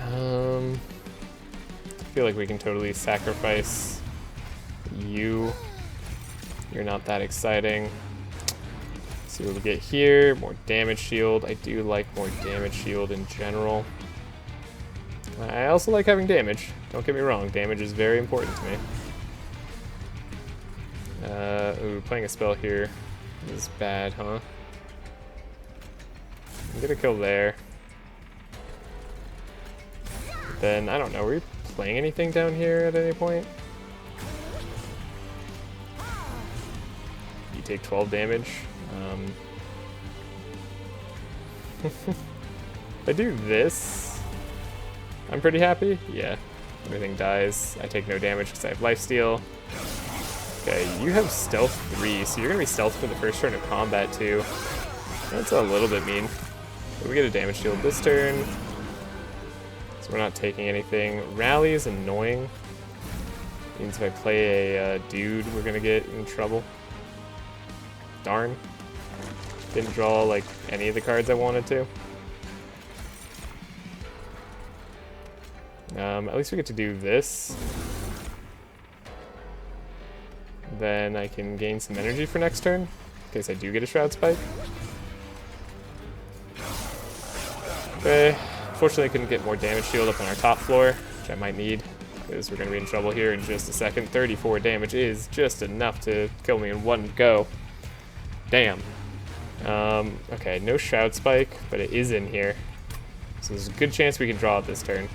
I feel like we can totally sacrifice you. You're not that exciting. See what we get here. More damage shield. I do like more damage shield in general. I also like having damage. Don't get me wrong. Damage is very important to me. Ooh, playing a spell here is bad, huh? I'm gonna kill there. Then, I don't know, were we playing anything down here at any point? You take 12 damage. If I do this, I'm pretty happy. Yeah, everything dies. I take no damage because I have lifesteal. Okay, you have stealth 3, so you're gonna be stealth for the first turn of combat too. That's a little bit mean. But we get a damage shield this turn. So we're not taking anything. Rally is annoying. Means if I play a dude, we're gonna get in trouble. Darn. Didn't draw like any of the cards I wanted to. At least we get to do this. Then I can gain some energy for next turn, in case I do get a Shroud Spike. Okay. Unfortunately, I couldn't get more damage shield up on our top floor, which I might need, because we're going to be in trouble here in just a second. 34 damage is just enough to kill me in one go. Damn. Okay, no Shroud Spike, but it is in here. So there's a good chance we can draw it this turn.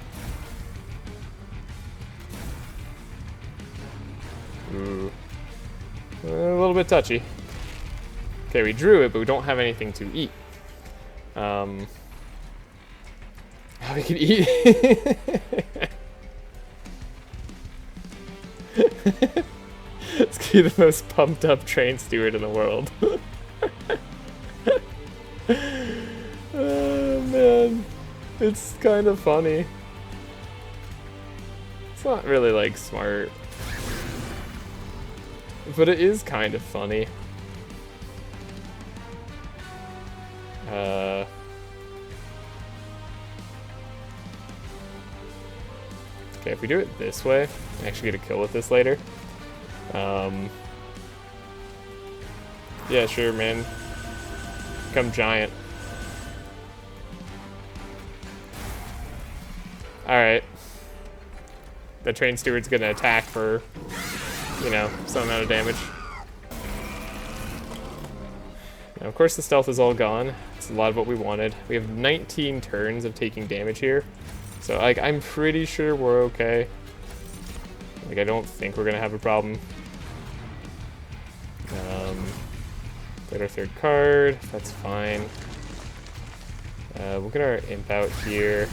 Ooh. A little bit touchy. Okay, we drew it, but we don't have anything to eat. We can eat. It's gonna be the most pumped up train steward in the world. Oh man, it's kind of funny. It's not really like smart, but it is kind of funny. Okay, if we do it this way, I actually get a kill with this later. Yeah, sure, man. Become giant. Alright. The train steward's gonna attack for, you know, some amount of damage. Now, of course, the stealth is all gone. It's a lot of what we wanted. We have 19 turns of taking damage here. So, like, I'm pretty sure we're okay. Like, I don't think we're gonna have a problem. Get our third card. That's fine. We'll get our imp out here.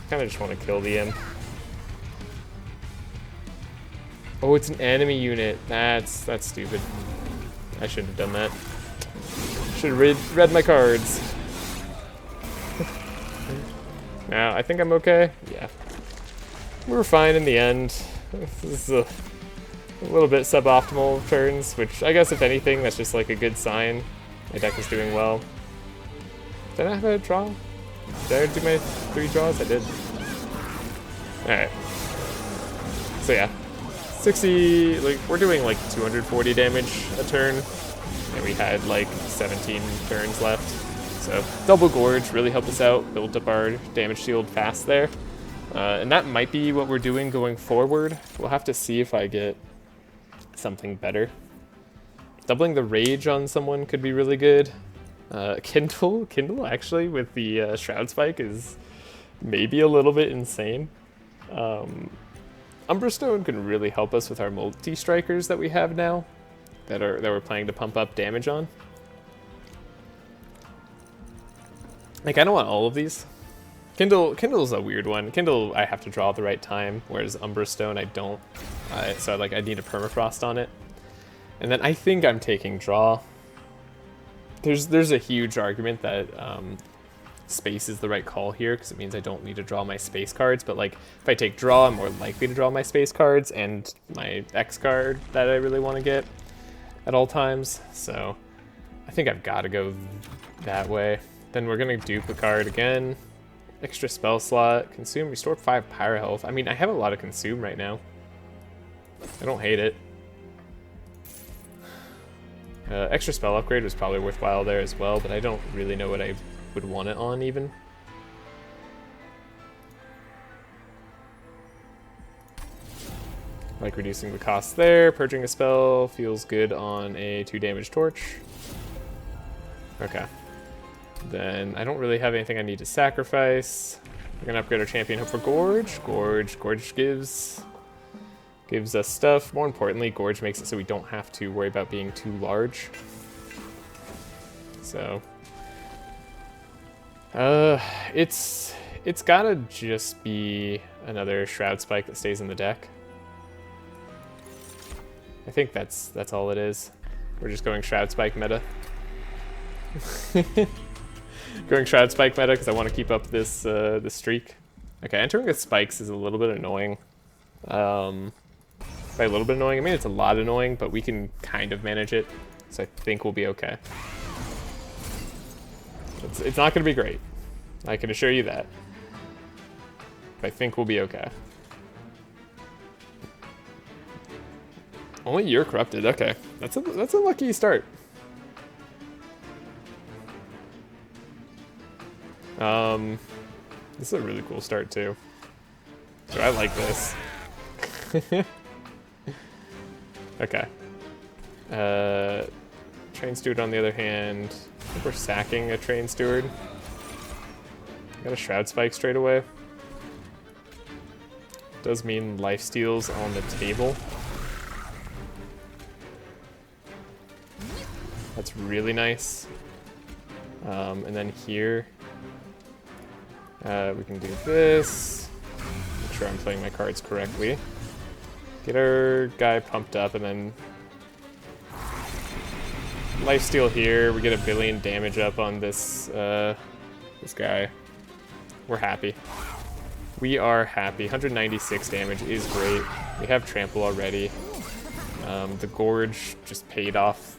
Kind of just want to kill the imp. Oh, it's an enemy unit. That's stupid. I shouldn't have done that. Should have read my cards. Now, I think I'm okay. Yeah. We were fine in the end. This is a little bit suboptimal turns, which I guess if anything, that's just like a good sign. My deck is doing well. Did I have a draw? Did I do my 3 draws? I did. Alright. So yeah. 60, like, we're doing like 240 damage a turn, and we had like 17 turns left. So double gorge really helped us out, built up our damage shield fast there. And that might be what we're doing going forward. We'll have to see if I get something better. Doubling the rage on someone could be really good. Kindle actually with the Shroud Spike is maybe a little bit insane. Umbra Stone can really help us with our multi-strikers that we have now, that we're planning to pump up damage on. Like, I don't want all of these. Kindle's a weird one. Kindle, I have to draw at the right time, whereas Umbra Stone, I don't. So like, I need a permafrost on it. And then I think I'm taking draw. There's a huge argument that space is the right call here, because it means I don't need to draw my space cards, but like, if I take draw, I'm more likely to draw my space cards and my X card that I really want to get at all times. So I think I've got to go that way. Then we're going to dupe a card again. Extra spell slot, consume, restore 5 pyro health. I mean, I have a lot of consume right now. I don't hate it. Extra spell upgrade was probably worthwhile there as well, but I don't really know what I would want it on even. Like reducing the cost there, purging a spell feels good on a 2 damage torch. Okay. Then I don't really have anything I need to sacrifice. We're gonna upgrade our champion, hope for Gorge. Gorge gives us stuff. More importantly, Gorge makes it so we don't have to worry about being too large. So it's gotta just be another Shroud Spike that stays in the deck. I think that's all it is. We're just going Shroud Spike meta. Going Shroud Spike meta because I want to keep up this streak. Okay, entering with spikes is a little bit annoying. By a little bit annoying, I mean it's a lot annoying, but we can kind of manage it, so I think we'll be okay. It's not going to be great. I can assure you that. But I think we'll be okay. Only you're corrupted. Okay, that's a lucky start. This is a really cool start too. So I like this. Okay. Train Steward on the other hand, I think we're sacking a Train Steward. Got a Shroud Spike straight away. Does mean lifesteal's on the table. That's really nice. And then here, we can do this. Make sure I'm playing my cards correctly. Get our guy pumped up, and then lifesteal here. We get 1 billion damage up on this this guy. We're happy. We are happy. 196 damage is great. We have trample already. The Gorge just paid off.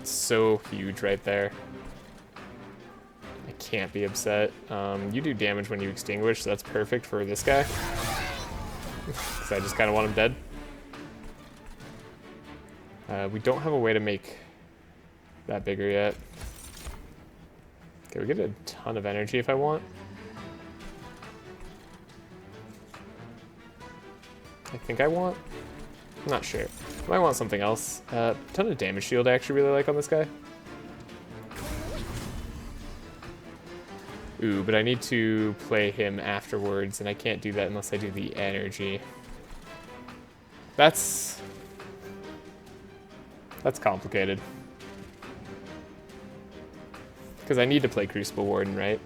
It's so huge right there. I can't be upset. You do damage when you extinguish, so that's perfect for this guy. Because I just kind of want him dead. We don't have a way to make that bigger yet. Okay, we get a ton of energy if I want. I think I want. I'm not sure. I might want something else. Ton of damage shield I actually really like on this guy. Ooh, but I need to play him afterwards, and I can't do that unless I do the energy. That's complicated. Because I need to play Crucible Warden, right?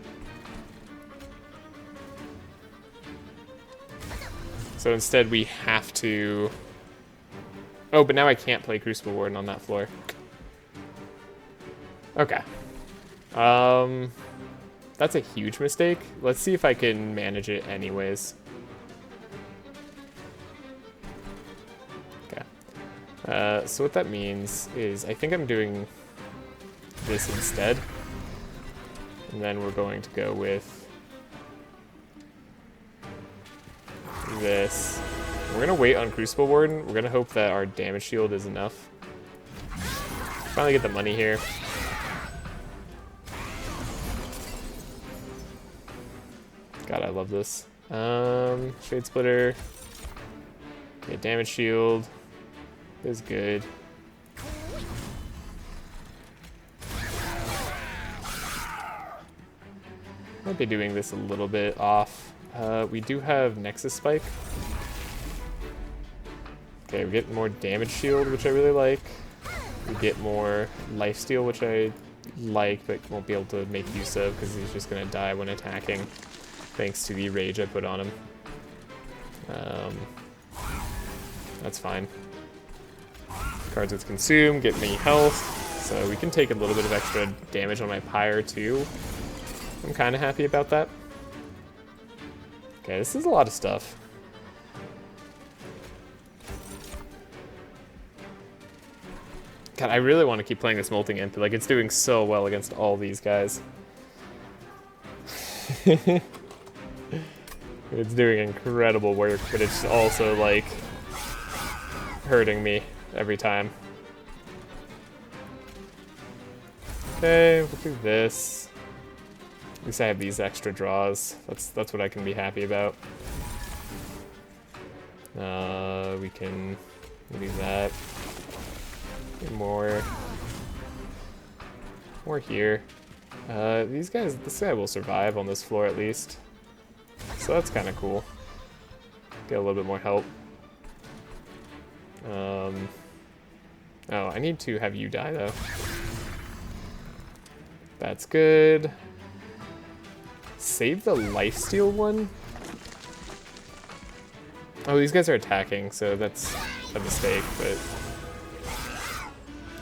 So instead we have to... Oh, but now I can't play Crucible Warden on that floor. Okay. That's a huge mistake. Let's see if I can manage it anyways. Okay. So what that means is I think I'm doing this instead. And then we're going to go with this. We're going to wait on Crucible Warden. We're going to hope that our damage shield is enough. Finally get the money here. God, I love this. Shade Splitter. Okay, damage shield is good. Might be doing this a little bit off. We do have Nexus Spike. Okay, we get more damage shield, which I really like. We get more lifesteal, which I like, but won't be able to make use of because he's just going to die when attacking, thanks to the rage I put on him. That's fine. Cards with Consume get me health, so we can take a little bit of extra damage on my Pyre too. I'm kind of happy about that. Okay, this is a lot of stuff. God, I really want to keep playing this Molting Imp. Like, it's doing so well against all these guys. It's doing incredible work, but it's also, like, hurting me every time. Okay, we'll do this. At least I have these extra draws. That's what I can be happy about. We can do that. Get more here. These guys, this guy will survive on this floor at least. So that's kind of cool. Get a little bit more help. Oh, I need to have you die though. That's good. Save the lifesteal one? Oh, these guys are attacking, so that's a mistake, but...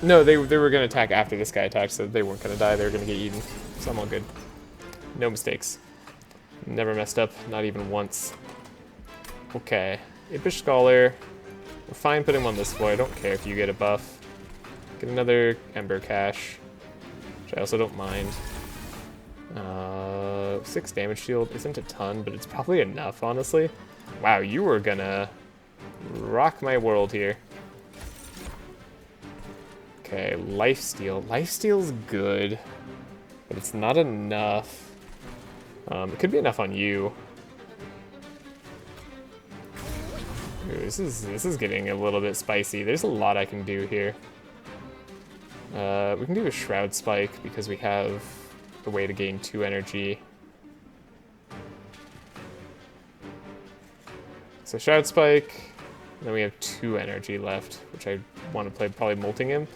No, they were going to attack after this guy attacked, so they weren't going to die, they were going to get eaten. So I'm all good. No mistakes. Never messed up, not even once. Okay, Impish Scholar. We're fine putting him on this floor, I don't care if you get a buff. Get another Ember Cache, which I also don't mind. 6 damage shield isn't a ton, but it's probably enough, honestly. Wow, you were gonna rock my world here. Okay, lifesteal. Lifesteal's good, but it's not enough. It could be enough on you. Ooh, this is getting a little bit spicy. There's a lot I can do here. We can do a Shroud Spike because we have a way to gain 2 energy. So Shroud Spike, and then we have 2 energy left, which I want to play probably Molting Imp,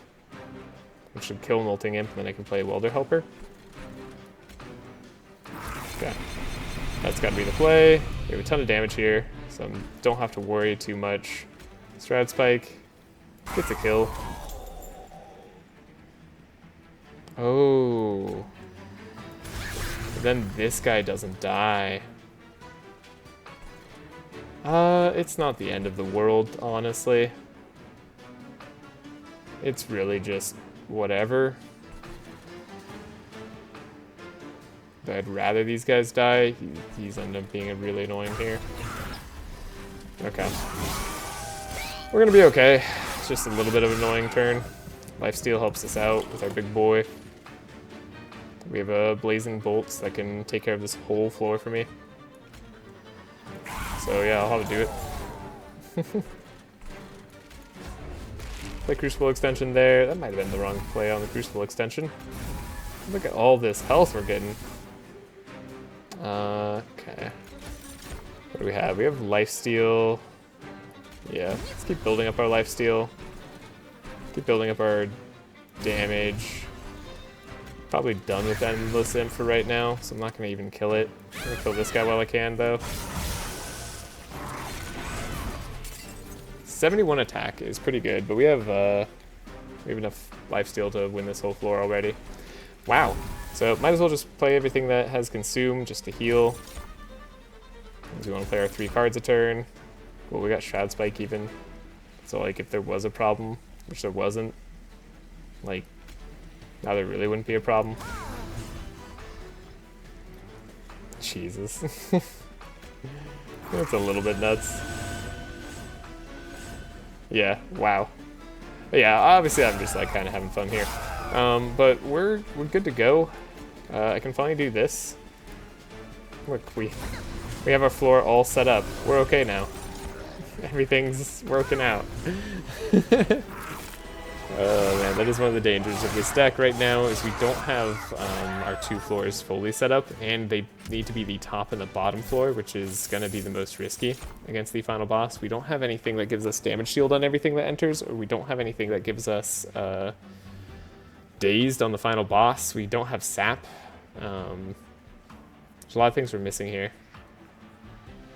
which should kill Molting Imp, and then I can play Welder Helper. Okay, that's got to be the play. We have a ton of damage here, so I don't have to worry too much. Shroud Spike gets a kill. Oh. But then this guy doesn't die. It's not the end of the world, honestly. It's really just whatever. But I'd rather these guys die. These end up being really annoying here. Okay. We're gonna be okay. It's just a little bit of an annoying turn. Lifesteal helps us out with our big boy. We have a Blazing Bolts that can take care of this whole floor for me. So yeah, I'll have to do it. Play Crucible Extension there. That might have been the wrong play on the Crucible Extension. Look at all this health we're getting. Okay. What do we have? We have Lifesteal. Yeah, let's keep building up our Lifesteal. Keep building up our damage. Probably done with Endless Imp for right now, so I'm not going to even kill it. I'm going to kill this guy while I can, though. 71 attack is pretty good, but we have enough lifesteal to win this whole floor already. Wow. So might as well just play everything that has Consume just to heal. Because we want to play our 3 cards a turn. Well, we got Shroud Spike even. So like if there was a problem, which there wasn't, like now there really wouldn't be a problem. Jesus. That's a little bit nuts. Yeah, wow. But yeah, obviously I'm just like kind of having fun here. But we're good to go. I can finally do this. Look, we have our floor all set up. We're okay now. Everything's working out. Oh man, that is one of the dangers of this deck right now, is we don't have our 2 floors fully set up, and they need to be the top and the bottom floor, which is going to be the most risky against the final boss. We don't have anything that gives us damage shield on everything that enters, or we don't have anything that gives us dazed on the final boss. We don't have sap. There's a lot of things we're missing here.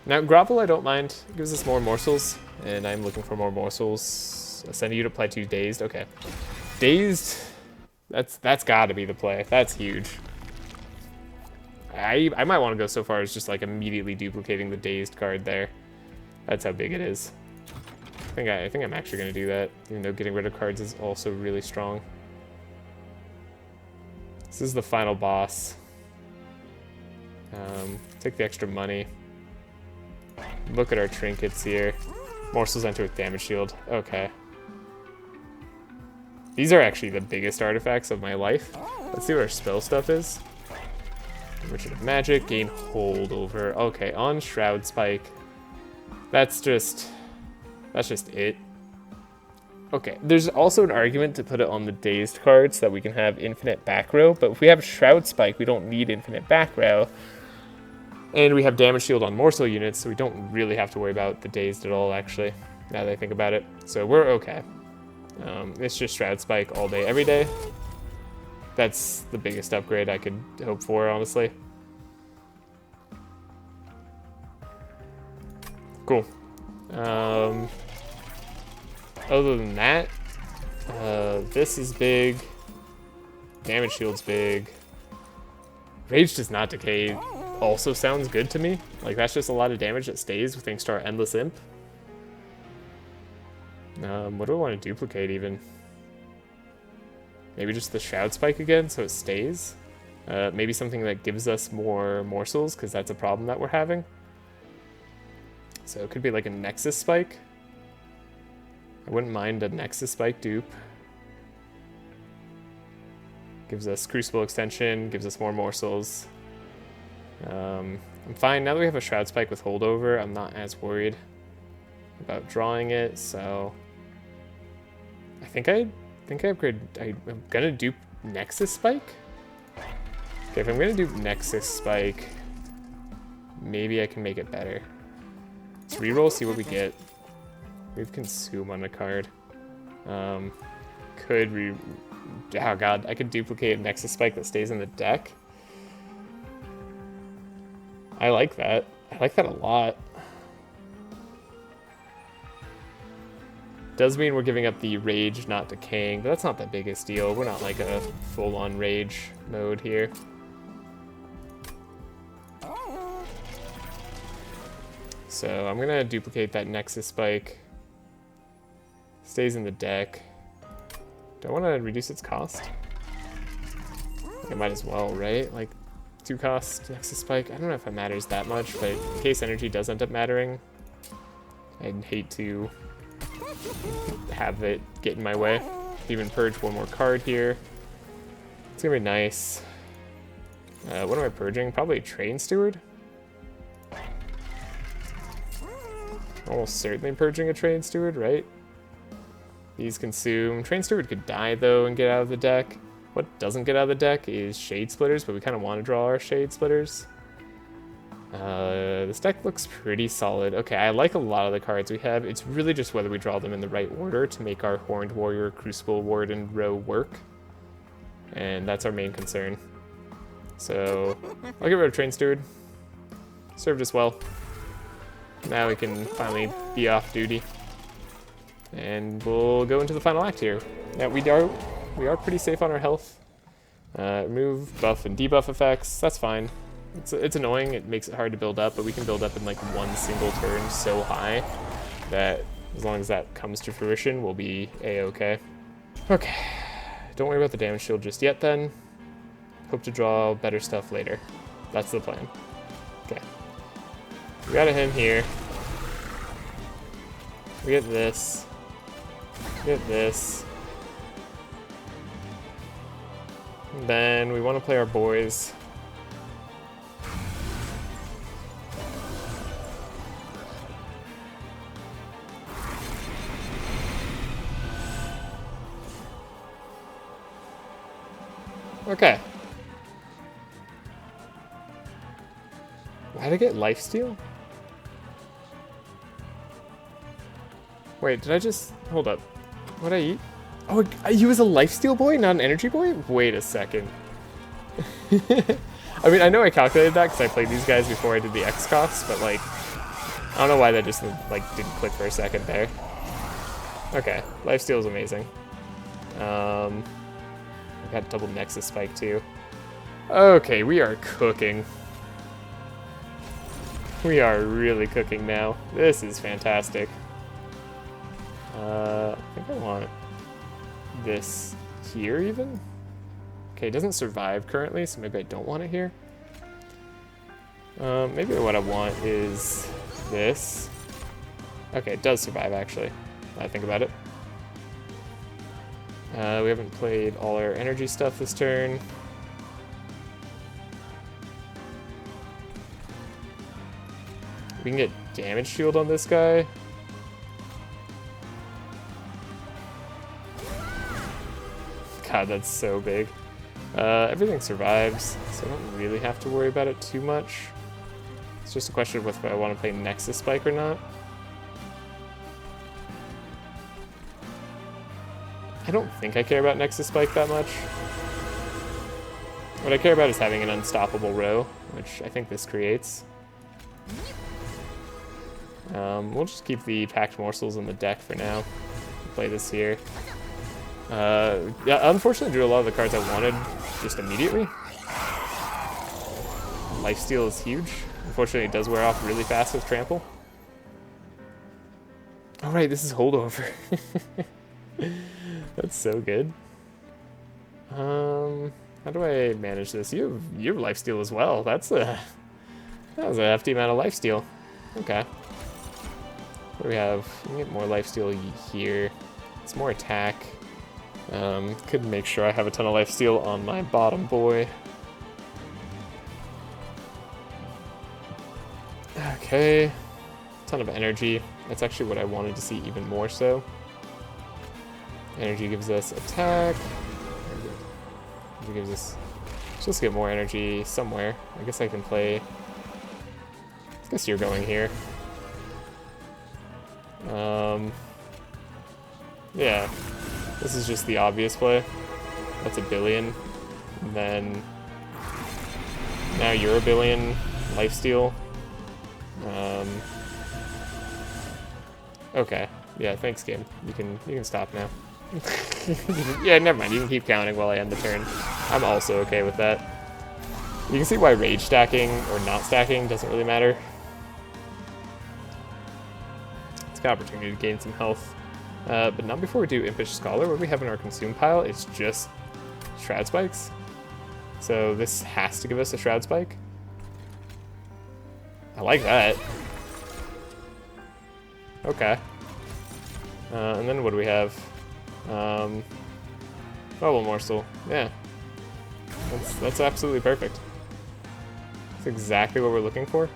Now, Grovel I don't mind. It gives us more morsels, and I'm looking for more morsels. Send you to play 2 dazed. Okay. Dazed, that's gotta be the play. That's huge. I might want to go so far as just like immediately duplicating the dazed card there. That's how big it is. I think I'm actually gonna do that, even though getting rid of cards is also really strong. This is the final boss. Take the extra money. Look at our trinkets here. Morsels enter with damage shield. Okay. These are actually the biggest artifacts of my life. Let's see what our spell stuff is. Merchant of Magic, gain holdover. Okay, on Shroud Spike. That's just it. Okay, there's also an argument to put it on the dazed card so that we can have infinite back row, but if we have Shroud Spike, we don't need infinite back row. And we have damage shield on morsel units, so we don't really have to worry about the dazed at all, actually, now that I think about it. So we're okay. It's just Shroud Spike all day, every day. That's the biggest upgrade I could hope for, honestly. Cool. Other than that, this is big. Damage shield's big. Rage does not decay also sounds good to me. Like, that's just a lot of damage that stays thanks to our Endless Imp. What do I want to duplicate, even? Maybe just the Shroud Spike again, so it stays? Maybe something that gives us more morsels, because that's a problem that we're having. So it could be like a Nexus Spike. I wouldn't mind a Nexus Spike dupe. Gives us Crucible Extension, gives us more morsels. I'm fine. Now that we have a Shroud Spike with holdover, I'm not as worried about drawing it, so I think I upgrade. I'm gonna dupe Nexus Spike. Okay, if I'm gonna dupe Nexus Spike, maybe I can make it better. Let's reroll, see what we get. We have Consume on the card. Oh god, I could duplicate a Nexus Spike that stays in the deck. I like that. I like that a lot. Does mean we're giving up the rage not decaying, but that's not the biggest deal. We're not like a full-on rage mode here. So I'm gonna duplicate that Nexus Spike. Stays in the deck. Do I want to reduce its cost? I might as well, right? Like, 2 cost Nexus Spike. I don't know if it matters that much, but in case energy does end up mattering, I'd hate to have it get in my way. Even purge one more card here. It's gonna be nice. What am I purging? Probably a Train Steward. Almost certainly purging a Train Steward, right? These consume. Train Steward could die though and get out of the deck. What doesn't get out of the deck is Shade Splitters, but we kind of want to draw our Shade Splitters. This deck looks pretty solid. Okay, I like a lot of the cards we have. It's really just whether we draw them in the right order to make our Horned Warrior, Crucible Warden row work. And that's our main concern. So, I'll get rid of Train Steward. Served us well. Now we can finally be off duty. And we'll go into the final act here. Now, we are pretty safe on our health. Remove buff and debuff effects, that's fine. It's annoying, it makes it hard to build up, but we can build up in like one single turn so high that As long as that comes to fruition, we'll be a-okay. Okay. Don't worry about the damage shield just yet then. Hope to draw better stuff later. That's the plan. Okay. We got him here. We get this. We get this. And then we want to play our boys. Okay. Why'd I get lifesteal? Wait, did I just... Hold up. What'd I eat? Oh, he was a lifesteal boy, not an energy boy? Wait a second. I mean, I know I calculated that because I played these guys before I did the X costs, but like... I don't know why that just like didn't click for a second there. Okay, lifesteal is amazing. I got double Nexus Spike too. Okay, we are cooking. We are really cooking now. This is fantastic. I think I want this here even. Okay, it doesn't survive currently, so maybe I don't want it here. Maybe what I want is this. Okay, it does survive actually, now I think about it. We haven't played all our energy stuff this turn. We can get damage shield on this guy. God, that's so big. Everything survives, so I don't really have to worry about it too much. It's just a question of whether I want to play Nexus Spike or not. I don't think I care about Nexus Spike that much. What I care about is having an unstoppable row, which I think this creates. We'll just keep the packed morsels in the deck for now. Play this here. Yeah, unfortunately, drew a lot of the cards I wanted just immediately. Lifesteal is huge. Unfortunately, it does wear off really fast with Trample. Oh right, this is Holdover. That's so good. How do I manage this? You have lifesteal as well. That was a hefty amount of lifesteal. Okay. What do we have? We can get more lifesteal here. It's more attack. Could make sure I have a ton of lifesteal on my bottom boy. Okay. Ton of energy. That's actually what I wanted to see even more so. Energy gives us attack. Energy gives us... Let's just get more energy somewhere. I guess I can play... I guess you're going here. Yeah. This is just the obvious play. That's a billion. And then... Now you're a billion. Lifesteal. Okay. Yeah, thanks, game. You can stop now. Yeah, never mind. You can keep counting while I end the turn. I'm also okay with that. You can see why rage stacking or not stacking doesn't really matter. It's a good opportunity to gain some health. But not before we do Impish Scholar. What do we have in our consume pile? It's just Shroud Spikes. So this has to give us a Shroud Spike. I like that. Okay. And then what do we have? Bubble Morsel. Yeah. That's absolutely perfect. That's exactly what we're looking for.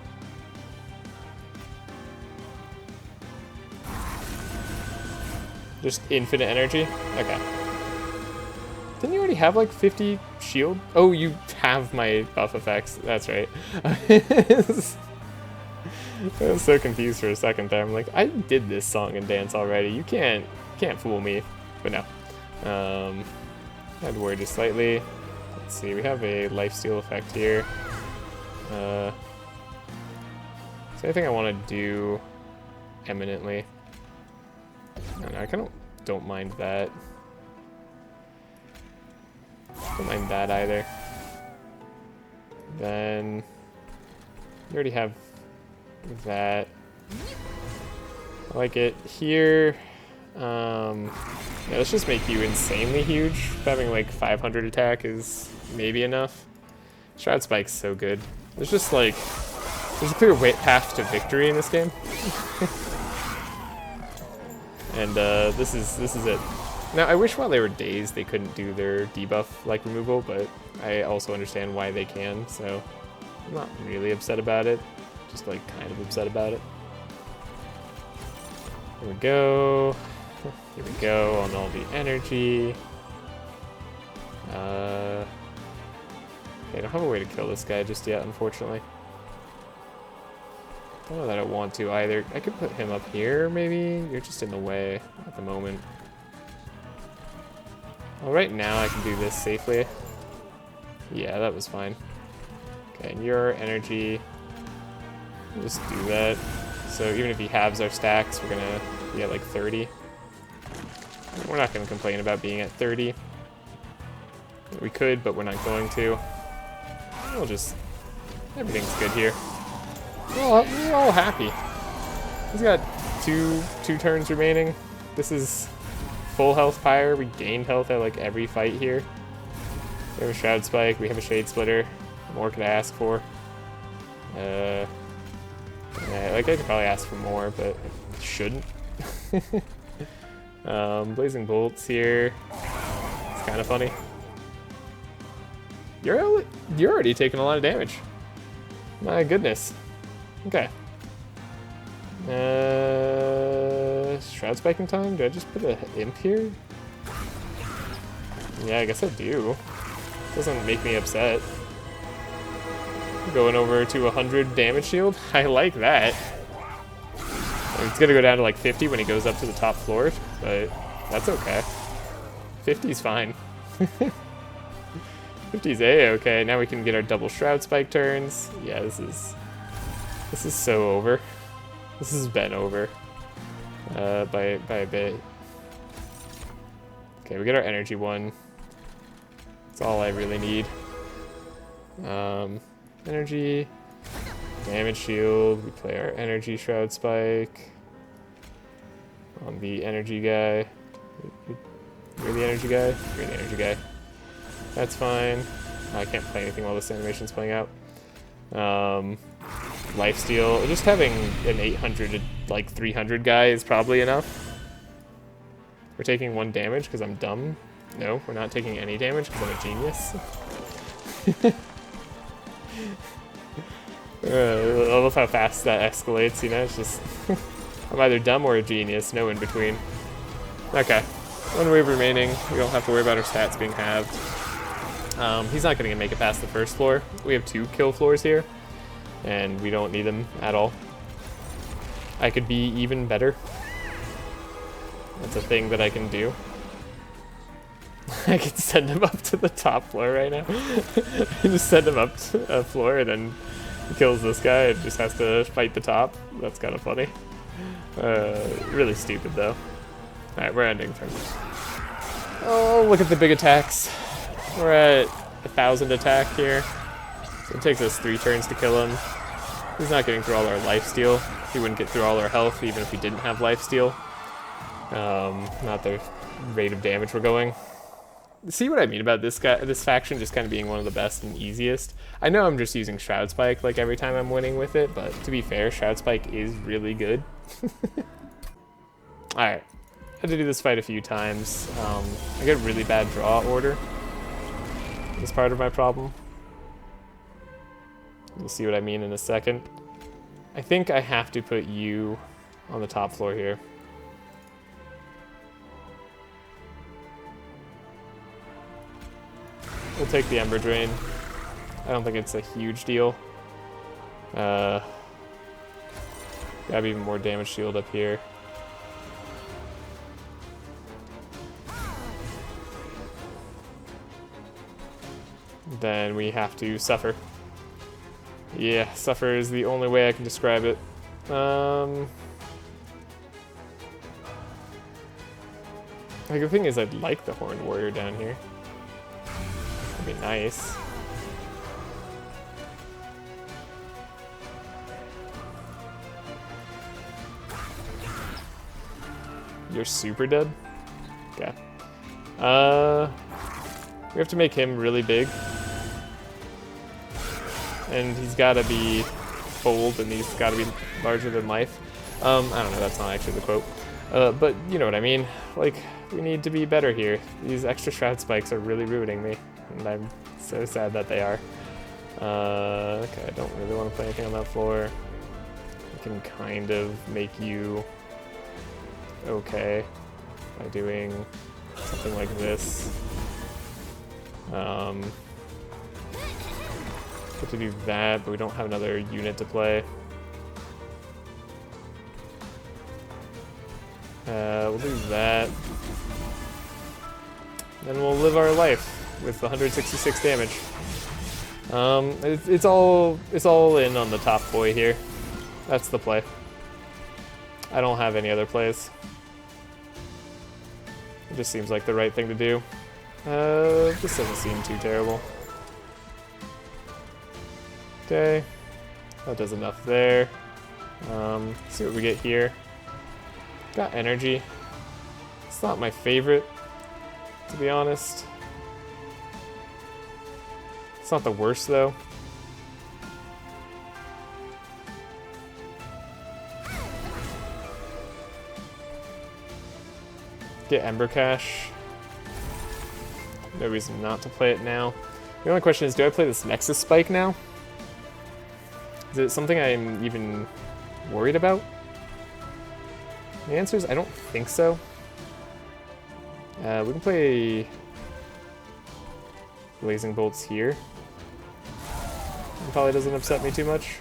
Just infinite energy? Okay. Didn't you already have like 50 shield? Oh, you have my buff effects. That's right. I was so confused for a second there. I'm like, I did this song and dance already. You can't fool me. But no. I'd worry just slightly. Let's see, we have a lifesteal effect here. Is there anything I want to do eminently? No, I kind of don't mind that. Don't mind that either. Then you already have that. I like it. Here, yeah, let's just make you insanely huge. Having like 500 attack is maybe enough. Shroud Spike's so good. There's just like, there's a clear path to victory in this game. And this is it. Now, I wish while they were dazed they couldn't do their debuff like removal, but I also understand why they can, so I'm not really upset about it. Just like kind of upset about it. Here we go. Here we go on all the energy. Okay, I don't have a way to kill this guy just yet, unfortunately. I don't know that I want to either. I could put him up here, maybe? You're just in the way at the moment. Well, right now I can do this safely. Yeah, that was fine. Okay, and your energy, we'll just do that. So even if he halves our stacks, we're gonna be at like 30. We're not gonna complain about being at 30. We could, but we're not going to. We'll just, everything's good here. We're all happy. He's got two turns remaining. This is full health Pyre. We gained health at like every fight here. We have a Shroud Spike. We have a Shade Splitter. What more could I ask for? Yeah, like I could probably ask for more, but I shouldn't. Blazing Bolts here. It's kind of funny. You're already taking a lot of damage. My goodness. Okay. Shroud Spiking time? Do I just put an imp here? Yeah, I guess I do. Doesn't make me upset. Going over to 100 damage shield. I like that. It's gonna go down to like 50 when he goes up to the top floor, but that's okay. 50's fine. 50's A-okay. Now we can get our double Shroud Spike turns. Yeah, this is so over. This has been over by a bit. Okay, we get our energy one. That's all I really need. Energy, damage shield. We play our energy Shroud Spike on the energy guy. You're the energy guy? You're the energy guy. That's fine. I can't play anything while this animation's playing out. Lifesteal. Just having an 800 like 300 guy is probably enough. We're taking 1 damage because I'm dumb. No, we're not taking any damage because I'm a genius. I love how fast that escalates, you know? It's just I'm either dumb or a genius, no in between. Okay, 1 wave remaining. We don't have to worry about our stats being halved. He's not going to make it past the first floor. We have 2 kill floors here, and we don't need them at all. I could be even better. That's a thing that I can do. I can send him up to the top floor right now. Just send him up to a floor and then he kills this guy and just has to fight the top. That's kind of funny. Really stupid though. Alright, we're ending turn. Oh, look at the big attacks. We're at 1,000 attack here. So it takes us 3 turns to kill him. He's not getting through all our lifesteal. He wouldn't get through all our health even if he didn't have lifesteal. Not the rate of damage we're going. See what I mean about this guy, this faction just kind of being one of the best and easiest. I know I'm just using Shroud Spike like every time I'm winning with it, but to be fair, Shroud Spike is really good. Alright, had to do this fight a few times. I get really bad draw order. That's part of my problem. You'll see what I mean in a second. I think I have to put you on the top floor here. We'll take the Ember Drain. I don't think it's a huge deal. Grab even more damage shield up here. Then we have to suffer. Yeah, suffer is the only way I can describe it. Like, the thing is, I'd like the Horned Warrior down here. That'd be nice. You're super dead? Okay. We have to make him really big. And he's gotta be bold, and he's gotta be larger than life. I don't know, that's not actually the quote. But you know what I mean. Like, we need to be better here. These extra shroud spikes are really ruining me, and I'm so sad that they are. Okay, I don't really want to play anything on that floor. I can kind of make you okay by doing something like this. Get to do that, but we don't have another unit to play. We'll do that. Then we'll live our life with 166 damage. It's all in on the top boy here. That's the play. I don't have any other plays. It just seems like the right thing to do. This doesn't seem too terrible. Okay, that does enough there. See what we get here. Got energy. It's not my favorite, to be honest. It's not the worst though. Get Ember Cache. No reason not to play it now. The only question is, do I play this Nexus Spike now? Is it something I'm even worried about? The answer is I don't think so. We can play Blazing Bolts here. It probably doesn't upset me too much.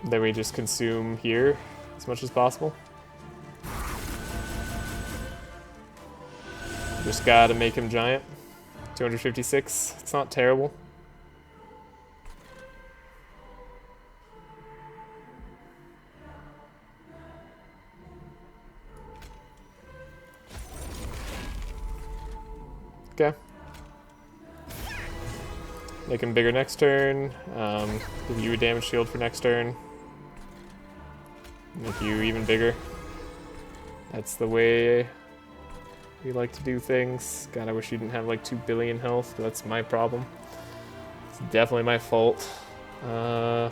Then we just consume here as much as possible. Just gotta make him giant. 256, it's not terrible. Okay. Make him bigger next turn. Give you a damage shield for next turn. Make you even bigger. That's the way we like to do things. God, I wish you didn't have like 2 billion health, but that's my problem. It's definitely my fault. Yeah,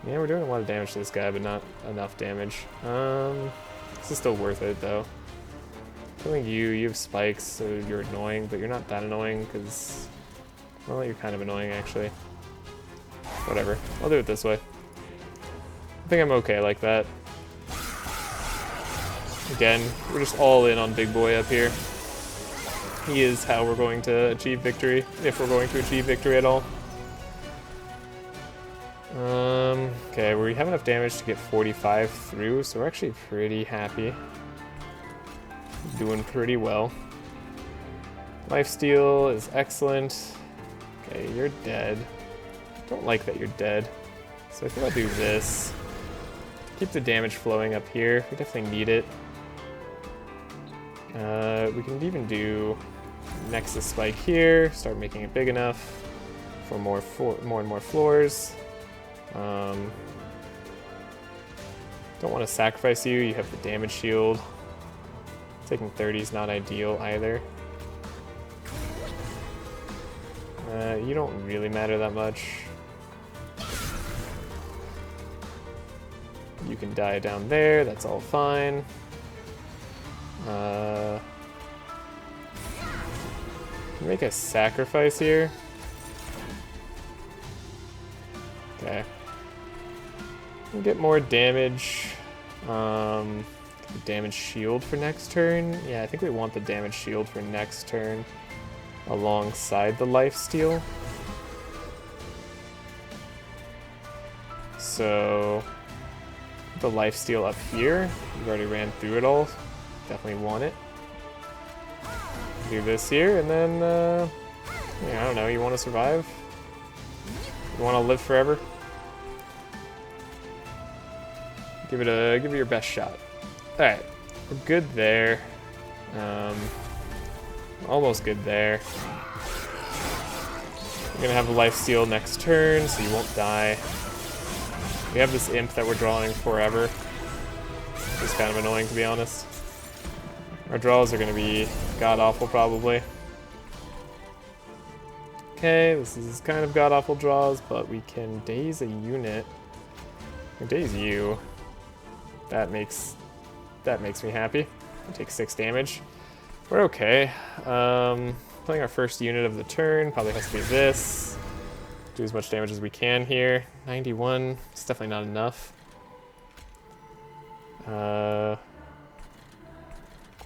we're doing a lot of damage to this guy, but not enough damage. This is still worth it though. Killing you have spikes, so you're annoying, but you're not that annoying because, well, you're kind of annoying actually. Whatever, I'll do it this way. I think I'm okay like that. Again, we're just all in on Big Boy up here. He is how we're going to achieve victory, if we're going to achieve victory at all. Okay, we have enough damage to get 45 through, so we're actually pretty happy. Doing pretty well. Lifesteal is excellent. Okay, you're dead. Don't like that you're dead. So I think I'll do this. Keep the damage flowing up here. We definitely need it. We can even do Nexus Spike here. Start making it big enough for more and more floors. Don't want to sacrifice you. You have the damage shield. Taking 30 is not ideal either. You don't really matter that much. You can die down there, that's all fine. Can make a sacrifice here. Okay. We'll get more damage. Damage shield for next turn. Yeah, I think we want the damage shield for next turn alongside the lifesteal. So the lifesteal up here. We've already ran through it all. Definitely want it. Do this here, and then yeah, I don't know. You want to survive? You want to live forever? Give it your best shot. Alright, we're good there. Almost good there. You're gonna have a lifesteal next turn, so you won't die. We have this imp that we're drawing forever. It's kind of annoying, to be honest. Our draws are going to be god-awful, probably. Okay, this is kind of god-awful draws, but we can daze a unit. We daze you. That makes me happy. We take 6 damage. We're okay. Playing our first unit of the turn. Probably has to be this. Do as much damage as we can here. 91. It's definitely not enough. Play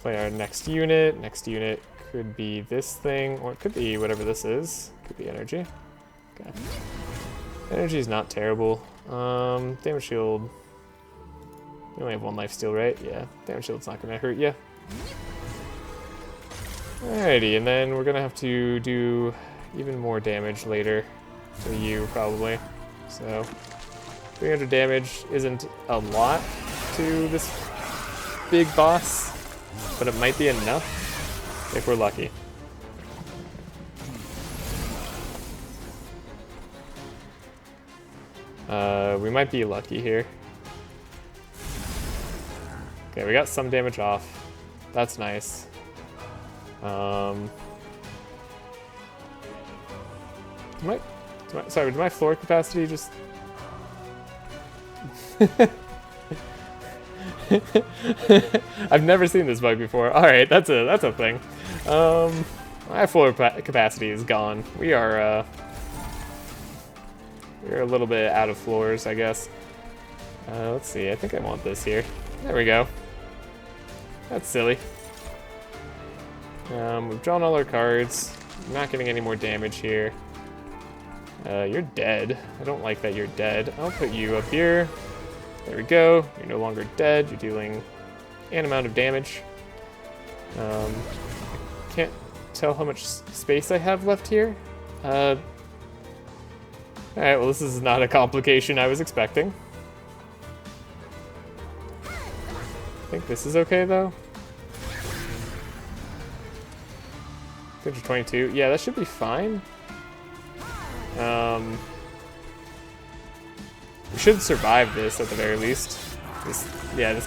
our next unit. Next unit could be this thing, or it could be whatever this is. Could be energy. Okay. Energy is not terrible. Damage shield. You only have 1 life steal, right? Yeah. Damage shield's not gonna hurt you. Alrighty, and then we're gonna have to do even more damage later to you, probably. So 300 damage isn't a lot to this big boss, but it might be enough if we're lucky. We might be lucky here. Okay, we got some damage off. That's nice. Sorry, did my floor capacity just... I've never seen this bug before. Alright, that's a thing. My floor capacity is gone. We're a little bit out of floors, I guess. Let's see, I think I want this here. There we go. That's silly. We've drawn all our cards. I'm not getting any more damage here. You're dead. I don't like that you're dead. I'll put you up here. There we go. You're no longer dead. You're dealing an amount of damage. Can't tell how much space I have left here. Alright, well, this is not a complication I was expecting. I think this is okay, though. 222. Yeah, that should be fine. We should survive this at the very least. This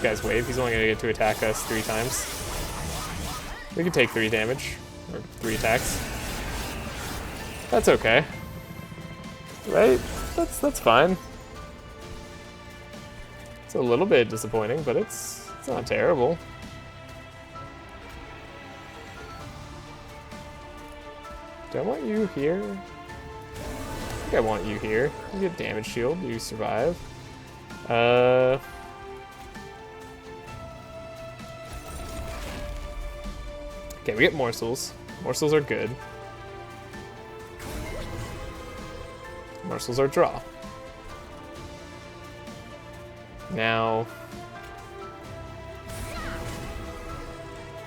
guy's wave. He's only gonna get to attack us 3 times. We can take 3 damage, or 3 attacks. That's okay. Right? That's fine. It's a little bit disappointing, but it's not terrible. Do I want you here? I think I want you here. You get damage shield, you survive. Okay, we get morsels. Morsels are good. Morsels are draw. Now,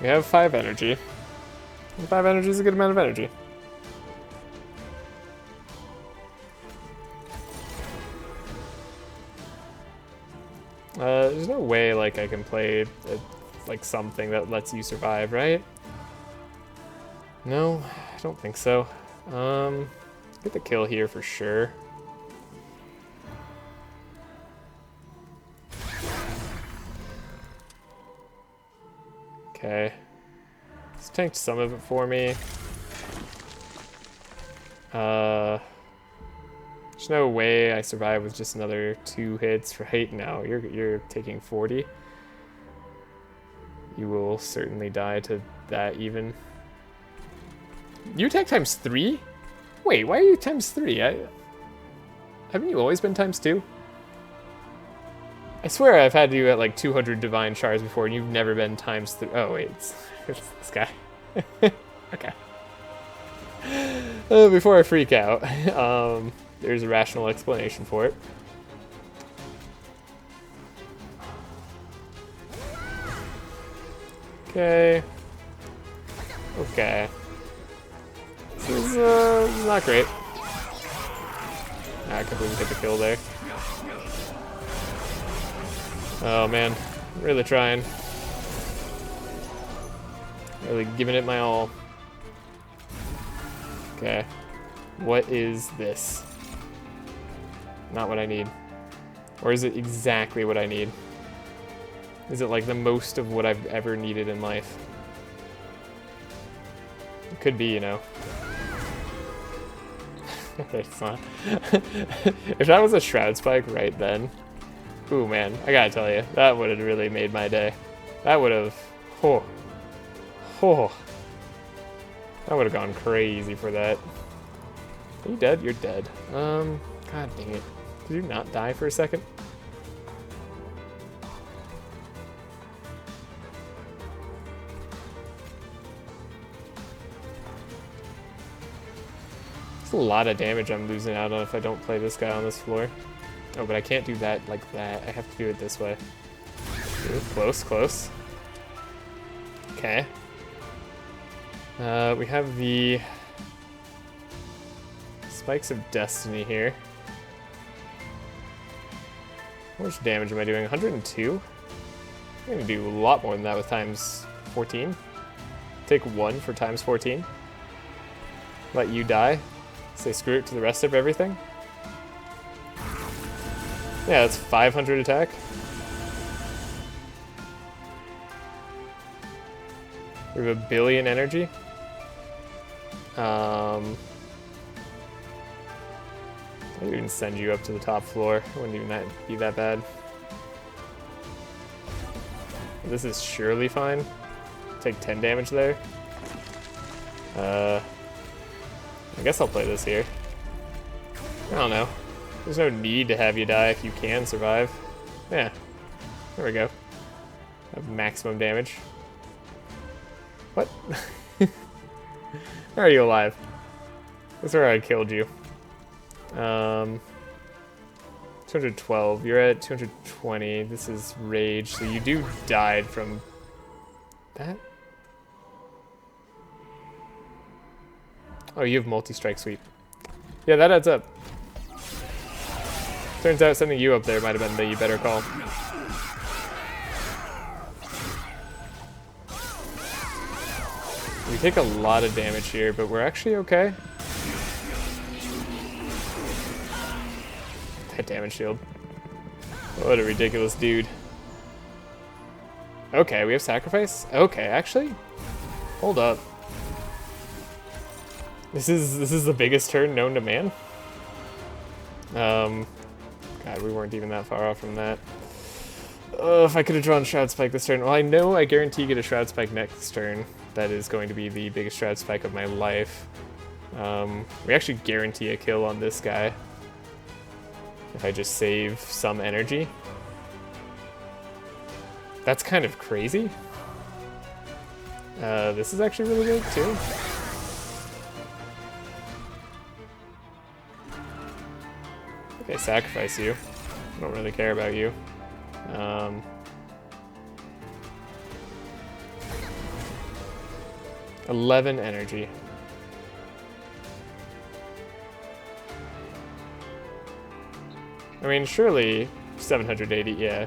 we have 5 energy. And 5 energy is a good amount of energy. There's no way like I can play like something that lets you survive, right? No, I don't think so. Get the kill here for sure. Okay. It's tanked some of it for me. There's no way I survive with just another 2 hits right now. You're taking 40. You will certainly die to that even. You attack times 3? Wait, why are you times 3? Haven't you always been times 2? I swear I've had you at like 200 divine shards before and you've never been times 3. Oh wait, it's this guy. Okay. Before I freak out, there's a rational explanation for it. Okay. Okay. This is not great. I completely hit the kill there. Oh man, I'm really trying. Really giving it my all. Okay. What is this? Not what I need. Or is it exactly what I need? Is it like the most of what I've ever needed in life? It could be, you know. It's not. If that was a Shroud Spike right then, ooh man, I gotta tell you, that would have really made my day. That would have, oh, that would have gone crazy for that. Are you dead? You're dead. God dang it. Did you not die for a second? It's a lot of damage I'm losing out on if I don't play this guy on this floor. Oh, but I can't do that like that. I have to do it this way. Ooh, close, close. Okay. We have the Spikes of Destiny here. How much damage am I doing? 102? I'm gonna do a lot more than that with times 14. Take 1 for times 14. Let you die. Say screw it to the rest of everything. Yeah, that's 500 attack. We have 1 billion energy. I'd even send you up to the top floor. It wouldn't even be that bad. This is surely fine. Take 10 damage there. I guess I'll play this here. I don't know. There's no need to have you die if you can survive. Yeah. There we go. Have maximum damage. What? How are you alive? That's where I killed you. 212. You're at 220. This is rage. So you do died from that? Oh, you have multi-strike sweep. Yeah, that adds up. Turns out sending you up there might have been the better call. We take a lot of damage here, but we're actually okay. That damage shield. What a ridiculous dude. Okay, we have sacrifice? Okay, actually, hold up. This is the biggest turn known to man. God, we weren't even that far off from that. If I could have drawn Shroud Spike this turn. Well, I know I guarantee get a Shroud Spike next turn. That is going to be the biggest Shroud Spike of my life. We actually guarantee a kill on this guy. If I just save some energy. That's kind of crazy. This is actually really good too. Okay, sacrifice you. I don't really care about you. 11 energy. I mean, surely 780, yeah.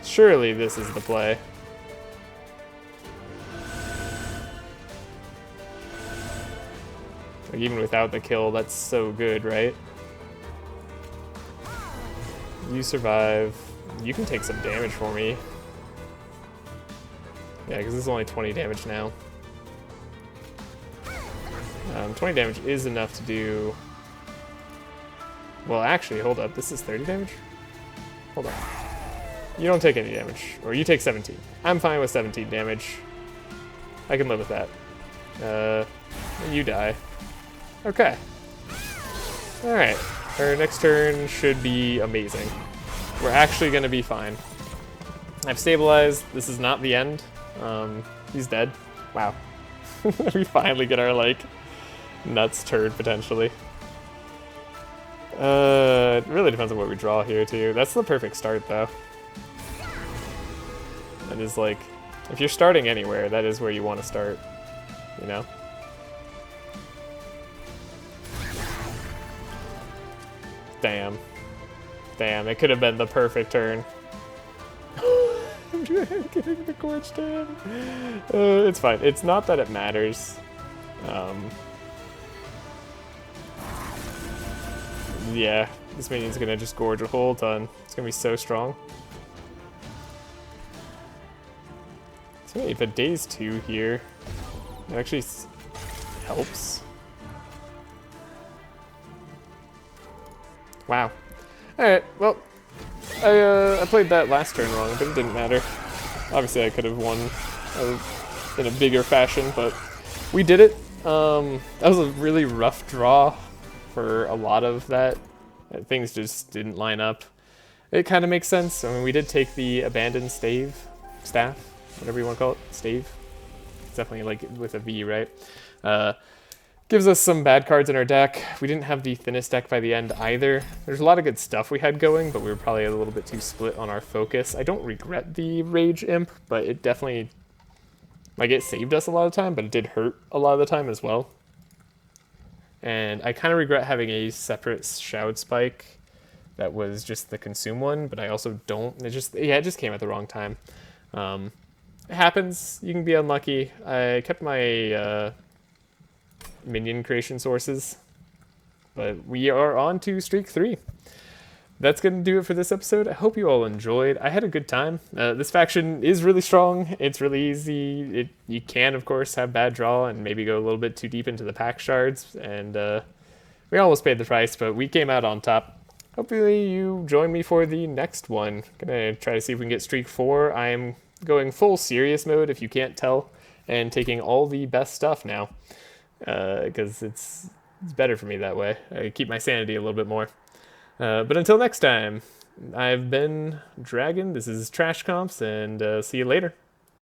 Surely this is the play. Like, even without the kill, that's so good, right? You survive. You can take some damage for me. Yeah, because this is only 20 damage now. 20 damage is enough to do... Well, actually, hold up. This is 30 damage? Hold on. You don't take any damage. Or you take 17. I'm fine with 17 damage. I can live with that. You die. Okay. Alright. Our next turn should be amazing. We're actually going to be fine. I've stabilized. This is not the end. He's dead. Wow. We finally get our, like, nuts turd, potentially. It really depends on what we draw here, too. That's the perfect start, though. That is, like, if you're starting anywhere, that is where you want to start, you know? Damn. Damn, it could have been the perfect turn. I'm getting the gorge down. It's fine. It's not that it matters. Yeah, this minion's gonna just gorge a whole ton. It's gonna be so strong. So if it days 2 here, it actually helps. Wow. Alright, well, I played that last turn wrong, but it didn't matter. Obviously I could have won in a bigger fashion, but we did it. That was a really rough draw for a lot of that. Things just didn't line up. It kind of makes sense. I mean, we did take the abandoned staff, whatever you want to call it, stave. It's definitely like with a V, right? Gives us some bad cards in our deck. We didn't have the thinnest deck by the end either. There's a lot of good stuff we had going, but we were probably a little bit too split on our focus. I don't regret the Rage Imp, but it definitely, like, it saved us a lot of time, but it did hurt a lot of the time as well. And I kind of regret having a separate Shroud Spike that was just the consume one, but I also don't. It just came at the wrong time. It happens. You can be unlucky. I kept my minion creation sources, but we are on to streak 3. That's going to do it for this episode. I hope you all enjoyed. I had a good time. This faction is really strong. It's really easy. You can, of course, have bad draw and maybe go a little bit too deep into the pack shards, and we almost paid the price, but we came out on top. Hopefully you join me for the next one. Gonna try to see if we can get streak 4. I am going full serious mode, if you can't tell, and taking all the best stuff now, because it's better for me that way. I keep my sanity a little bit more. But until next time, I've been Dragon, this is Trash Comps, and see you later.